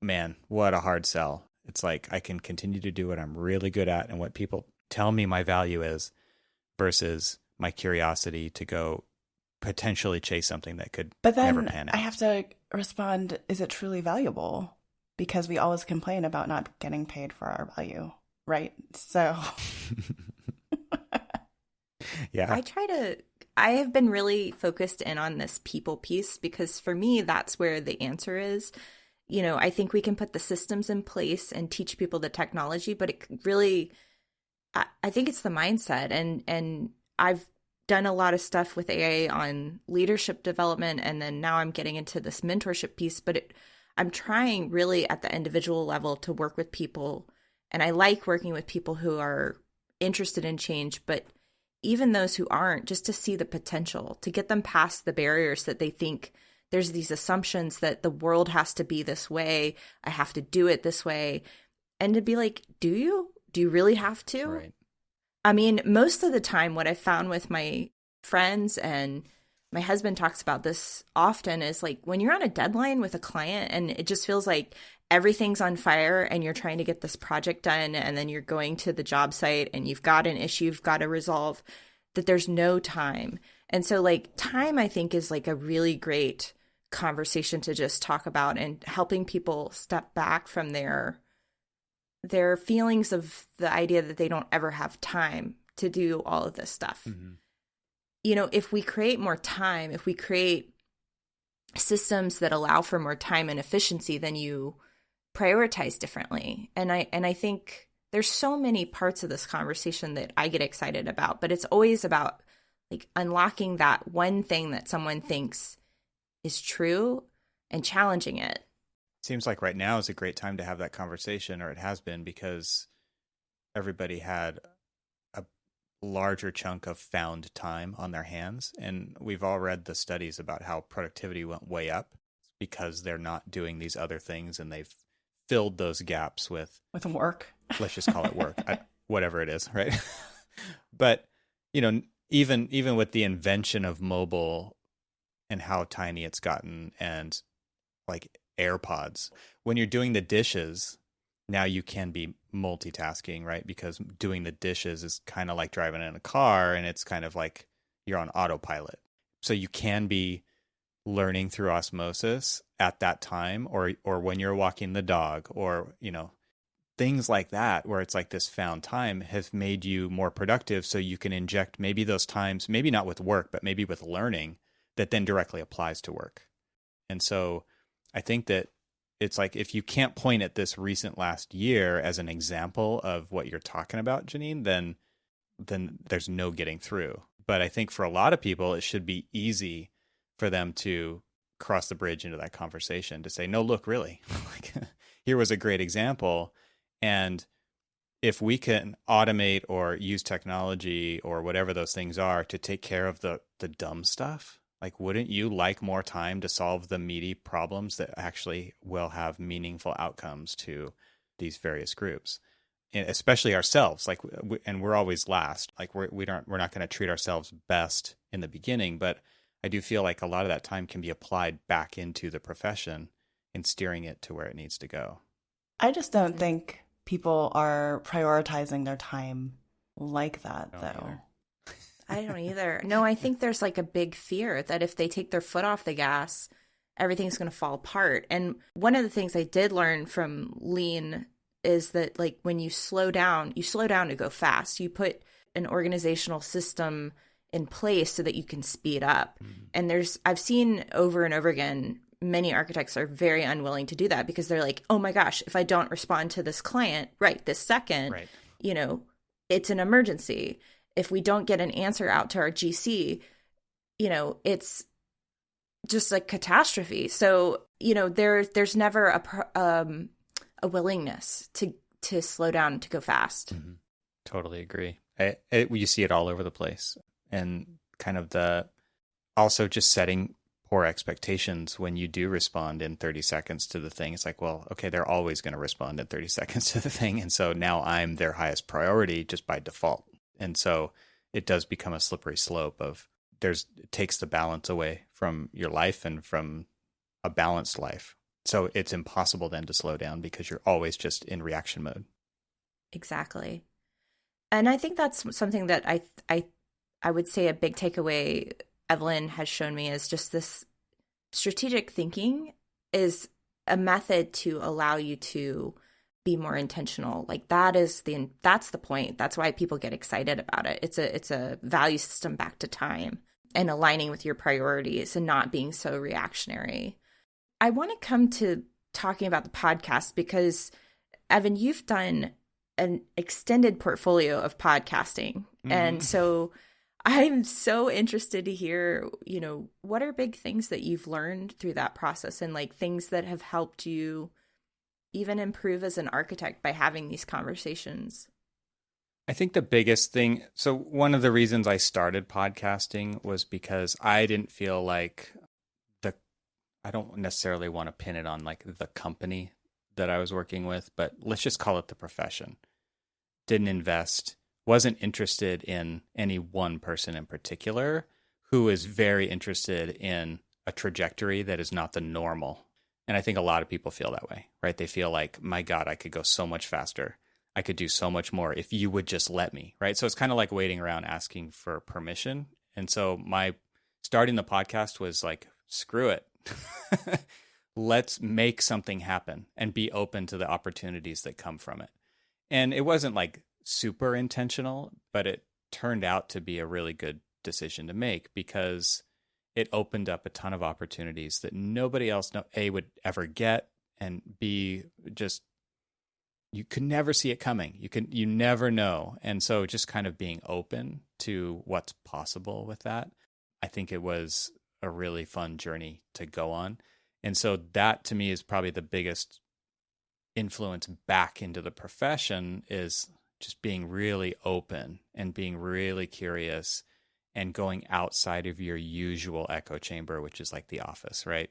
Speaker 1: man, what a hard sell. It's like, I can continue to do what I'm really good at and what people tell me my value is, versus my curiosity to go potentially chase something that could never pan out.
Speaker 3: I have to respond, is it truly valuable? Because we always complain about not getting paid for our value, right? So
Speaker 1: yeah.
Speaker 2: I have been really focused in on this people piece, because for me, that's where the answer is. I think we can put the systems in place and teach people the technology, but it really, I think it's the mindset. And I've done a lot of stuff with AA on leadership development, and then now I'm getting into this mentorship piece, but I'm trying really at the individual level to work with people. And I like working with people who are interested in change, but even those who aren't, just to see the potential, to get them past the barriers that they think there's these assumptions that the world has to be this way, I have to do it this way. And to be like, do you really have to?
Speaker 1: Right.
Speaker 2: I mean, most of the time, what I've found with my friends, and my husband talks about this often, is like, when you're on a deadline with a client and it just feels like everything's on fire and you're trying to get this project done, and then you're going to the job site and you've got an issue you've got to resolve, that there's no time. And so like, time, I think, is like a really great conversation to just talk about, and helping people step back from their feelings of the idea that they don't ever have time to do all of this stuff.
Speaker 1: Mm-hmm.
Speaker 2: You know, if we create more time, if we create systems that allow for more time and efficiency, then you prioritize differently. And I think there's so many parts of this conversation that I get excited about, but it's always about like unlocking that one thing that someone thinks is true and challenging it.
Speaker 1: Seems like right now is a great time to have that conversation, or it has been, because everybody had a larger chunk of found time on their hands. And we've all read the studies about how productivity went way up because they're not doing these other things, and they've filled those gaps with
Speaker 3: work.
Speaker 1: Let's just call it work, whatever it is, right? But, you know, even with the invention of mobile and how tiny it's gotten, and like AirPods, when you're doing the dishes, now you can be multitasking, right? Because doing the dishes is kind of like driving in a car, and it's kind of like you're on autopilot. So you can be learning through osmosis at that time, or when you're walking the dog, or, you know, things like that, where it's like this found time has made you more productive. So you can inject maybe those times, maybe not with work, but maybe with learning that then directly applies to work. And so I think that it's like, if you can't point at this recent last year as an example of what you're talking about, Janine, then there's no getting through. But I think for a lot of people, it should be easy for them to cross the bridge into that conversation to say, no, look, really, like, here was a great example. And if we can automate or use technology or whatever those things are to take care of the dumb stuff, like, wouldn't you like more time to solve the meaty problems that actually will have meaningful outcomes to these various groups, and especially ourselves? Like, and we're always last. Like, we're not going to treat ourselves best in the beginning, but I do feel like a lot of that time can be applied back into the profession and steering it to where it needs to go.
Speaker 3: I just don't think people are prioritizing their time like that, though.
Speaker 2: I don't either. No, I think there's like a big fear that if they take their foot off the gas, everything's going to fall apart. And one of the things I did learn from Lean is that, like, when you slow down to go fast. You put an organizational system in place so that you can speed up. Mm-hmm. And I've seen over and over again, many architects are very unwilling to do that because they're like, oh my gosh, if I don't respond to this client right this second, you know, it's an emergency. If we don't get an answer out to our GC, you know, it's just like catastrophe. So, you know, there's never a willingness to slow down, to go fast.
Speaker 1: Mm-hmm. Totally agree. You see it all over the place, and kind of also just setting poor expectations when you do respond in 30 seconds to the thing. It's like, well, okay, they're always going to respond in 30 seconds to the thing. And so now I'm their highest priority just by default. And so it does become a slippery slope of it takes the balance away from your life and from a balanced life. So it's impossible then to slow down because you're always just in reaction mode.
Speaker 2: Exactly. And I think that's something that I would say a big takeaway Evelyn has shown me is just this strategic thinking is a method to allow you to be more intentional. Like, that's the point. That's why people get excited about it. It's a value system back to time and aligning with your priorities and not being so reactionary. I want to come to talking about the podcast because, Evan, you've done an extended portfolio of podcasting. Mm-hmm. And so I'm so interested to hear, you know, what are big things that you've learned through that process, and like things that have helped you even improve as an architect by having these conversations?
Speaker 1: I think the biggest thing, so one of the reasons I started podcasting was because I didn't feel like I don't necessarily want to pin it on like the company that I was working with, but let's just call it the profession. Didn't invest, wasn't interested in any one person in particular who is very interested in a trajectory that is not the normal. And I think a lot of people feel that way, right? They feel like, my God, I could go so much faster. I could do so much more if you would just let me, right? So it's kind of like waiting around asking for permission. And so my starting the podcast was like, screw it. Let's make something happen and be open to the opportunities that come from it. And it wasn't like super intentional, but it turned out to be a really good decision to make because it opened up a ton of opportunities that nobody else would ever get, and B, just you could never see it coming. You never know. And so just kind of being open to what's possible with that, I think it was a really fun journey to go on. And so that to me is probably the biggest influence back into the profession, is just being really open and being really curious and going outside of your usual echo chamber, which is like the office, right?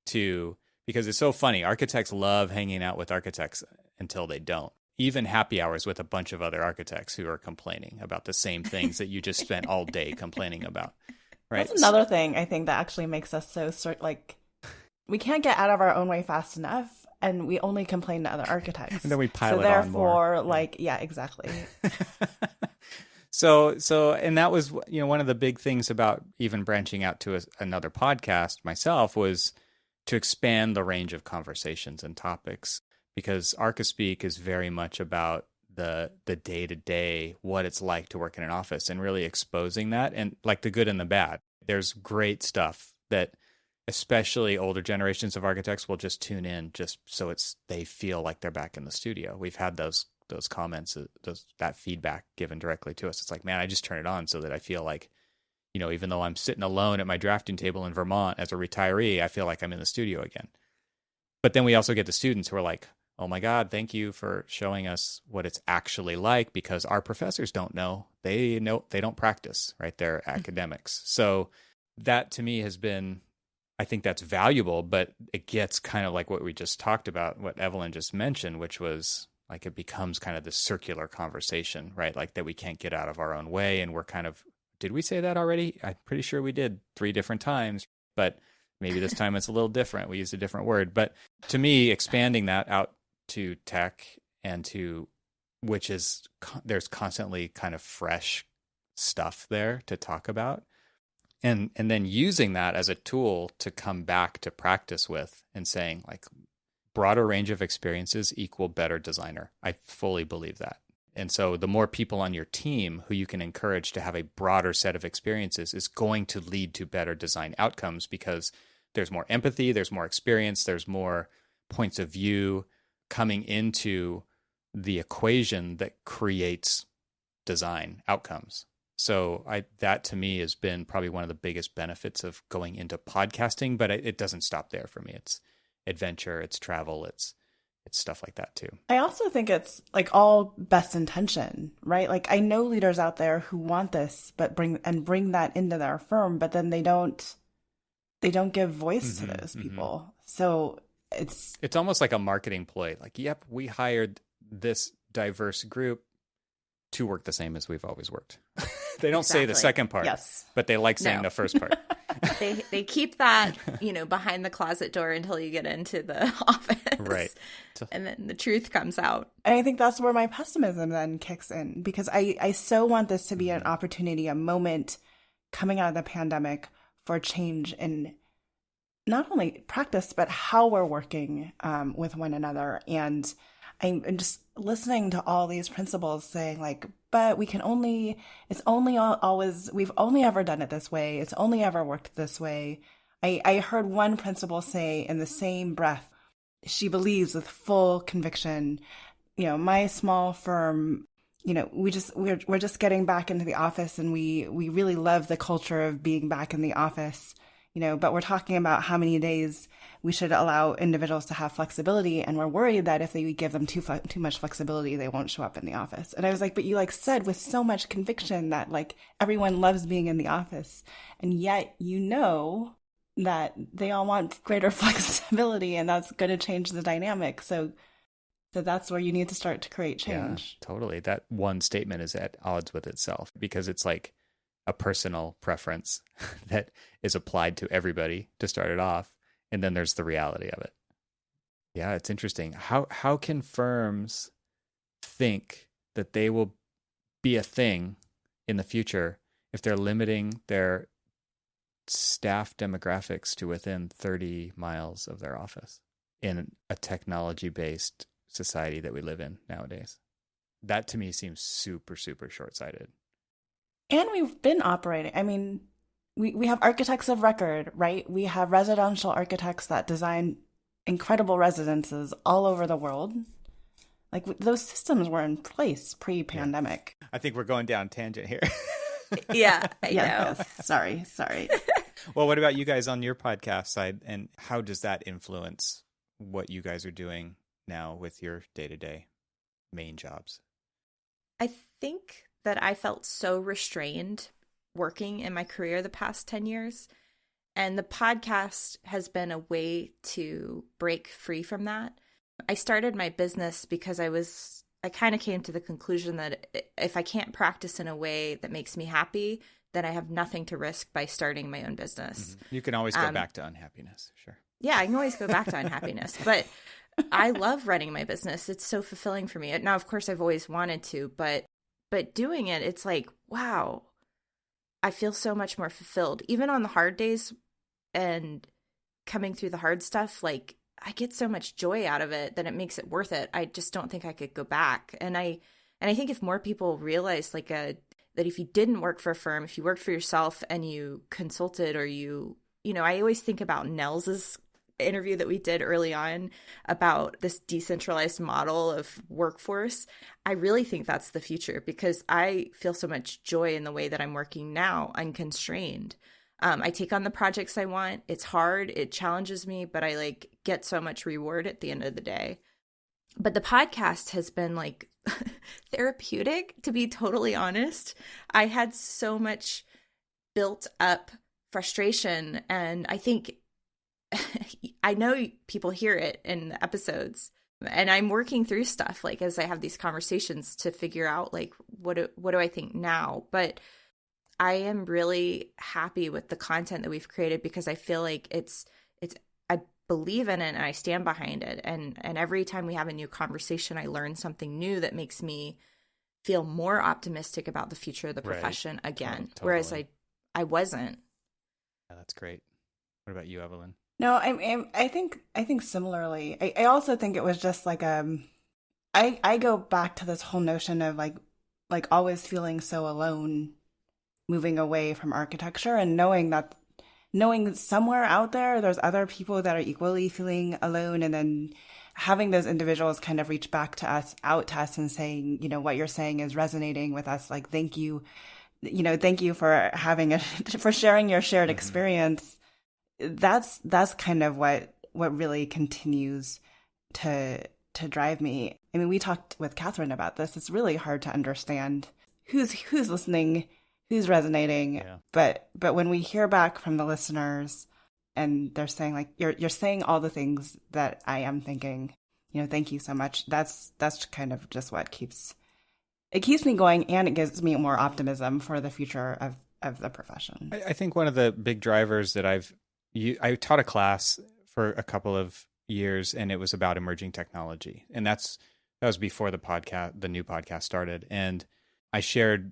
Speaker 1: Because it's so funny. Architects love hanging out with architects until they don't. Even happy hours with a bunch of other architects who are complaining about the same things that you just spent all day complaining about, right?
Speaker 3: That's another thing I think that actually makes us so like, we can't get out of our own way fast enough, and we only complain to other architects.
Speaker 1: And then we pile
Speaker 3: it on more. So therefore, yeah, exactly.
Speaker 1: So, and that was, one of the big things about even branching out to another podcast myself was to expand the range of conversations and topics, because ArchiSpeak is very much about the day-to-day, what it's like to work in an office, and really exposing that, and like the good and the bad. There's great stuff that especially older generations of architects will just tune in just so they feel like they're back in the studio. We've had those comments, that feedback given directly to us. It's like, man, I just turn it on so that I feel like, even though I'm sitting alone at my drafting table in Vermont as a retiree, I feel like I'm in the studio again. But then we also get the students who are like, oh my God, thank you for showing us what it's actually like, because our professors don't know. They don't practice, right? They're academics. So that to me has been, I think that's valuable, but it gets kind of like what we just talked about, what Evelyn just mentioned, which was like it becomes kind of this circular conversation, right? Like that we can't get out of our own way. And we're kind of, did we say that already? I'm pretty sure we did 3 different times, but maybe this time it's a little different. We used a different word. But to me, expanding that out to tech and to, which is, there's constantly kind of fresh stuff there to talk about. And then using that as a tool to come back to practice with, and saying like broader range of experiences equal better designer. I fully believe that. And so the more people on your team who you can encourage to have a broader set of experiences is going to lead to better design outcomes, because there's more empathy, there's more experience, there's more points of view coming into the equation that creates design outcomes. So that to me has been probably one of the biggest benefits of going into podcasting, but it doesn't stop there for me. It's adventure, it's travel, it's stuff like that too.
Speaker 3: I also think it's like all best intention, right? Like I know leaders out there who want this, but bring that into their firm, but then they don't give voice to those people. So it's
Speaker 1: almost like a marketing ploy. Like, yep, we hired this diverse group to work the same as we've always worked. They don't say the second part,
Speaker 3: yes,
Speaker 1: but they like saying the first part.
Speaker 2: They keep that, behind the closet door until you get into the office.
Speaker 1: Right.
Speaker 2: And then the truth comes out.
Speaker 3: And I think that's where my pessimism then kicks in, because I so want this to be an opportunity, a moment coming out of the pandemic for change in not only practice, but how we're working with one another. And I'm just listening to all these principals saying like, but we've only ever done it this way. It's only ever worked this way. I heard one principal say in the same breath, she believes with full conviction, my small firm, we're just getting back into the office, and we really love the culture of being back in the office. But we're talking about how many days we should allow individuals to have flexibility. And we're worried that if they give them too much flexibility, they won't show up in the office. And I was like, but you said with so much conviction that everyone loves being in the office. And yet, that they all want greater flexibility, and that's going to change the dynamic. So that's where you need to start to create change.
Speaker 1: Yeah, totally. That one statement is at odds with itself, because it's like a personal preference that is applied to everybody to start it off. And then there's the reality of it. Yeah, it's interesting. How can firms think that they will be a thing in the future if they're limiting their staff demographics to within 30 miles of their office in a technology-based society that we live in nowadays. That to me seems super, super short-sighted.
Speaker 3: And we've been operating. I mean, we have architects of record, right? We have residential architects that design incredible residences all over the world. Like those systems were in place pre-pandemic.
Speaker 1: Yeah. I think we're going down tangent here.
Speaker 2: Yeah, I know.
Speaker 3: Yes. Sorry.
Speaker 1: Well, what about you guys on your podcast side, and how does that influence what you guys are doing now with your day-to-day main jobs?
Speaker 2: I think that I felt so restrained working in my career the past 10 years. And the podcast has been a way to break free from that. I started my business because I kind of came to the conclusion that if I can't practice in a way that makes me happy, then I have nothing to risk by starting my own business.
Speaker 1: Mm-hmm. You can always go back to unhappiness. Sure.
Speaker 2: Yeah, I can always go back to unhappiness. But I love running my business. It's so fulfilling for me. Now, of course, I've always wanted to, but doing it, it's like, wow, I feel so much more fulfilled. Even on the hard days and coming through the hard stuff, like I get so much joy out of it that it makes it worth it. I just don't think I could go back. And I think if more people realize that if you didn't work for a firm, if you worked for yourself and you consulted or I always think about Nels's interview that we did early on about this decentralized model of workforce. I really think that's the future because I feel so much joy in the way that I'm working now, unconstrained. I take on the projects I want. It's hard. It challenges me, but I get so much reward at the end of the day. But the podcast has been therapeutic, to be totally honest. I had so much built up frustration, and I think I know people hear it in the episodes, and I'm working through stuff as I have these conversations to figure out what do I think now. But I am really happy with the content that we've created because I feel like it's I believe in it and I stand behind it. And every time we have a new conversation, I learn something new that makes me feel more optimistic about the future of the profession again.
Speaker 1: Totally.
Speaker 2: Whereas I wasn't.
Speaker 1: Yeah, that's great. What about you, Evelyn?
Speaker 3: No, I think similarly. I also think it was just I go back to this whole notion of always feeling so alone, moving away from architecture, and knowing somewhere out there's other people that are equally feeling alone, and then having those individuals kind of reach back to us, out to us, and saying, what you're saying is resonating with us. Thank you, thank you for for sharing your shared experience. That's kind of what really continues to drive me. I mean, we talked with Catherine about this. It's really hard to understand who's listening, who's resonating. Yeah. But when we hear back from the listeners and they're saying you're saying all the things that I am thinking, thank you so much. That's kind of just what keeps me going, and it gives me more optimism for the future of the profession.
Speaker 1: I think one of the big drivers that I taught a class for a couple of years, and it was about emerging technology. And that was before the new podcast started. And I shared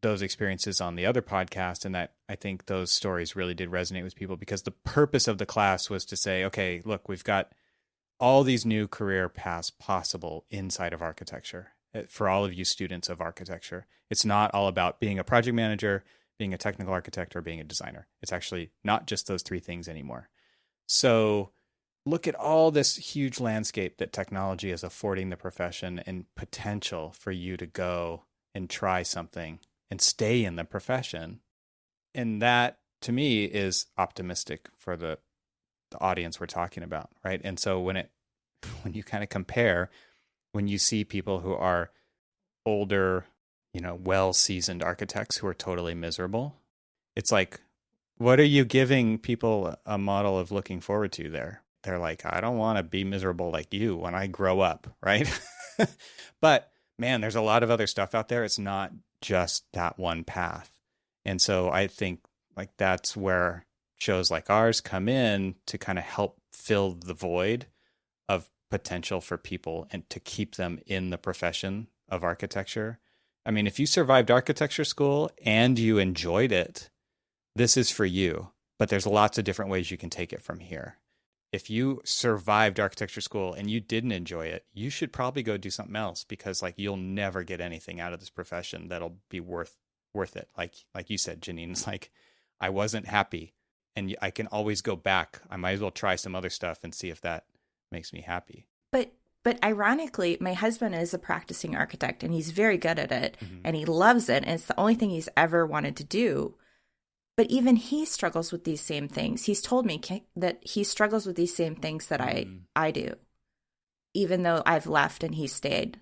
Speaker 1: those experiences on the other podcast, and that I think those stories really did resonate with people because the purpose of the class was to say, okay, look, we've got all these new career paths possible inside of architecture for all of you students of architecture. It's not all about being a project manager, being a technical architect, or being a designer. It's actually not just those three things anymore. So look at all this huge landscape that technology is affording the profession and potential for you to go and try something and stay in the profession. And that, to me, is optimistic for the audience we're talking about, right? And so when you kind of compare, when you see people who are older, well-seasoned architects who are totally miserable, it's what are you giving people a model of looking forward to there? They're like, I don't want to be miserable like you when I grow up, right? But man, there's a lot of other stuff out there. It's not just that one path. And so I think that's where shows like ours come in to kind of help fill the void of potential for people and to keep them in the profession of architecture. I mean, if you survived architecture school and you enjoyed it, this is for you. but there's lots of different ways you can take it from here. If you survived architecture school and you didn't enjoy it, you should probably go do something else, because like you'll never get anything out of this profession that'll be worth it. Like you said, Janine, it's like I wasn't happy, and I can always go back. I might as well try some other stuff and see if that makes me happy.
Speaker 2: But ironically, my husband is a practicing architect, and he's very good at it, and he loves it, and it's the only thing he's ever wanted to do. But even he struggles with these same things. He's told me that he struggles with these same things that I do, even though I've left and he stayed.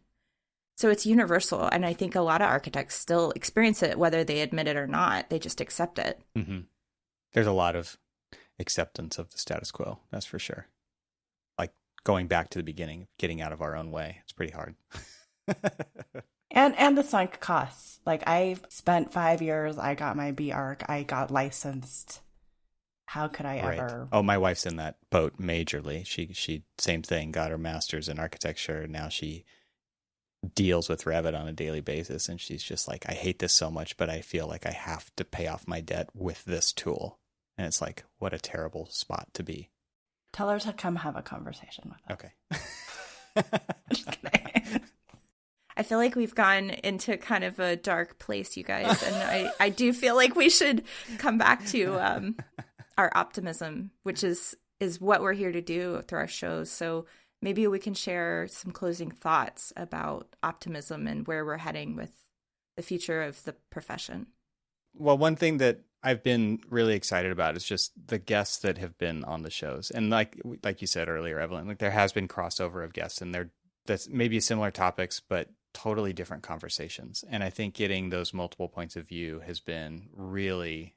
Speaker 2: So it's universal, and I think a lot of architects still experience it, whether they admit it or not. They just accept it.
Speaker 1: Mm-hmm. There's a lot of acceptance of the status quo, that's for sure. Like going back to the beginning, getting out of our own way. It's pretty hard.
Speaker 3: And the sunk costs. Like I spent 5 years, I got my BArch, I got licensed. How could I ever?
Speaker 1: Oh, my wife's in that boat majorly. She same thing, got her master's in architecture. Now she deals with Revit on a daily basis, and she's just like, I hate this so much, but I feel like I have to pay off my debt with this tool. And it's like, what a terrible spot to be.
Speaker 3: Tell her to come have a conversation with us.
Speaker 1: Okay.
Speaker 3: Just kidding.
Speaker 2: I feel like we've gone into kind of a dark place, you guys, and I do feel like we should come back to our optimism, which is what we're here to do through our shows. So maybe we can share some closing thoughts about optimism and where we're heading with the future of the profession.
Speaker 1: Well, one thing that I've been really excited about is just the guests that have been on the shows. And like you said earlier, Evelyn, like there has been crossover of guests, and that's maybe similar topics, but totally different conversations. And I think getting those multiple points of view has been really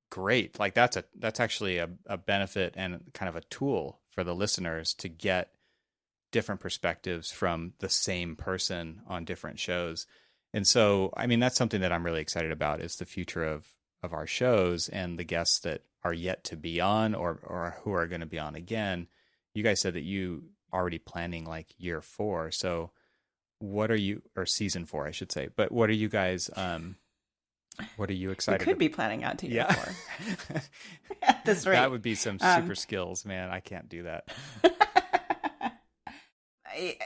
Speaker 1: great. Like that's actually a benefit and kind of a tool for the listeners to get different perspectives from the same person on different shows. And so, I mean, that's something that I'm really excited about, is the future of our shows and the guests that are yet to be on or who are going to be on again. You guys said that you already planning like year 4. So what are you, or season 4, I should say, but what are you guys, what are you excited
Speaker 3: You could be planning out to year 4.
Speaker 1: At
Speaker 3: this rate.
Speaker 1: That would be some super skills, man. I can't do that.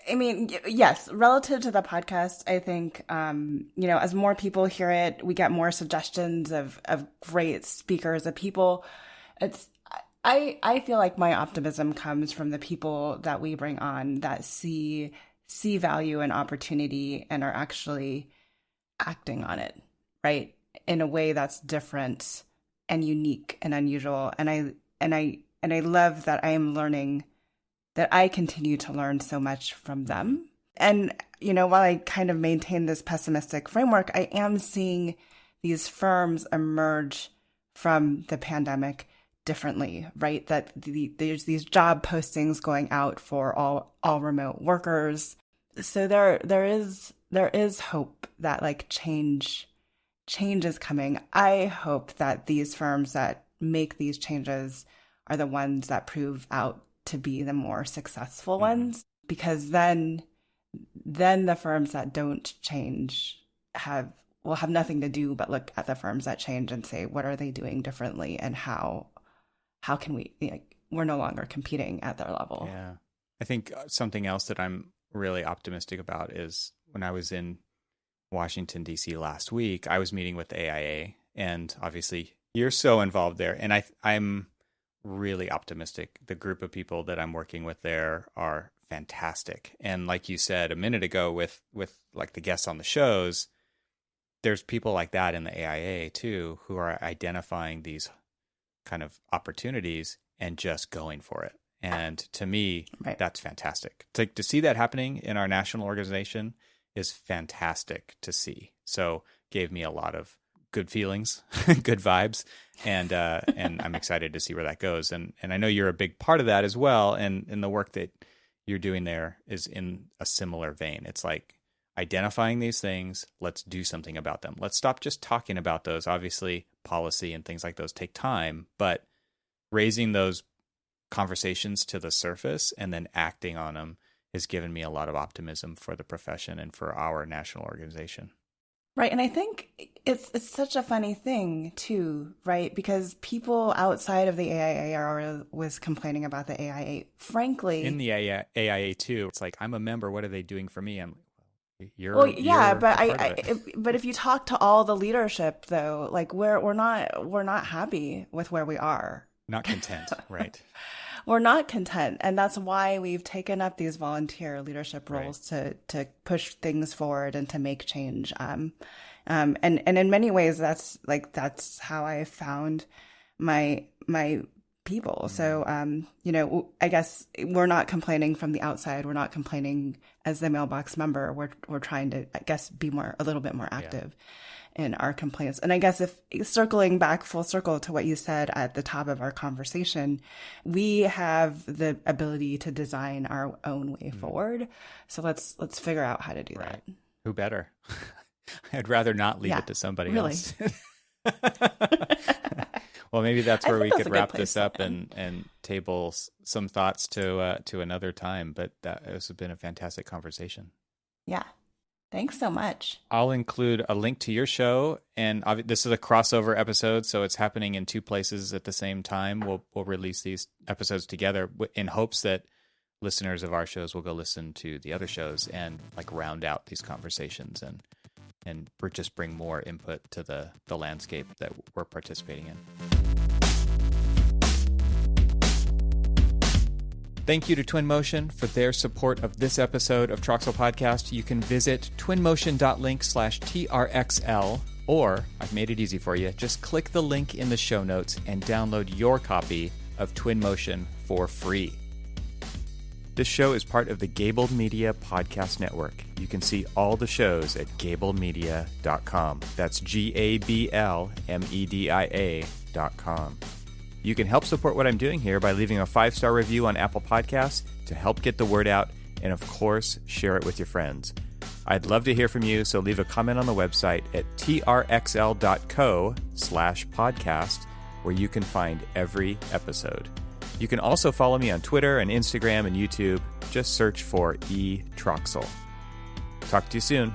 Speaker 3: I mean, yes, relative to the podcast, I think, as more people hear it, we get more suggestions of great speakers, of people. I feel like my optimism comes from the people that we bring on that see value and opportunity and are actually acting on it, right? In a way that's different and unique and unusual. And I love that I am learning, that I continue to learn so much from them. And, while I kind of maintain this pessimistic framework, I am seeing these firms emerge from the pandemic differently, right? That there's these job postings going out for all remote workers. So there is hope that like change is coming. I hope that these firms that make these changes are the ones that prove out to be the more successful ones, because then the firms that don't change will have nothing to do but look at the firms that change and say, what are they doing differently, and how can we, we're no longer competing at their level.
Speaker 1: Yeah. I think something else that I'm really optimistic about is when I was in Washington, D.C. last week, I was meeting with the AIA, and obviously you're so involved there. And I'm really optimistic. The group of people that I'm working with there are fantastic. And like you said a minute ago with like the guests on the shows, there's people like that in the AIA too, who are identifying these kind of opportunities and just going for it. And to me,
Speaker 3: right,
Speaker 1: that's fantastic. To see that happening in our national organization is fantastic to see. So gave me a lot of good feelings, good vibes, and I'm excited to see where that goes. And I know you're a big part of that as well. And the work that you're doing there is in a similar vein. It's like identifying these things. Let's do something about them. Let's stop just talking about those. Obviously, policy and things like those take time, but raising those conversations to the surface and then acting on them has given me a lot of optimism for the profession and for our national organization.
Speaker 3: Right. And I think it's such a funny thing too, right? Because people outside of the AIA are always complaining about the AIA. Frankly,
Speaker 1: In the AIA too, it's like, I'm a member. What are they doing for me? I'm like,
Speaker 3: well, yeah,
Speaker 1: you're
Speaker 3: but
Speaker 1: a part of it.
Speaker 3: but if you talk to all the leadership though, like we're not happy with where we are.
Speaker 1: Not content, right?
Speaker 3: We're not content, and that's why we've taken up these volunteer leadership roles to push things forward and to make change. And in many ways, that's how I found my people. So I guess we're not complaining from the outside. We're not complaining as the mailbox member. We're trying to, I guess, be a little bit more active in our complaints. And I guess if circling back full circle to what you said at the top of our conversation, we have the ability to design our own way forward. So let's figure out how to do that.
Speaker 1: Who better? I'd rather not leave it to somebody else. Well, maybe that's where we could wrap this up and table some thoughts to another time. But this has been a fantastic conversation.
Speaker 3: Yeah. Thanks so much.
Speaker 1: I'll include a link to your show, and this is a crossover episode, so it's happening in two places at the same time. We'll release these episodes together in hopes that listeners of our shows will go listen to the other shows and like round out these conversations and just bring more input to the landscape that we're participating in. Thank you to Twinmotion for their support of this episode of Troxel Podcast. You can visit twinmotion.link/TRXL, or I've made it easy for you. Just click the link in the show notes and download your copy of Twinmotion for free. This show is part of the Gable Media Podcast Network. You can see all the shows at gablemedia.com. That's GABLMEDIA.com. You can help support what I'm doing here by leaving a 5-star review on Apple Podcasts to help get the word out, and of course, share it with your friends. I'd love to hear from you, so leave a comment on the website at trxl.co/podcast, where you can find every episode. You can also follow me on Twitter and Instagram and YouTube. Just search for eTroxel. Talk to you soon.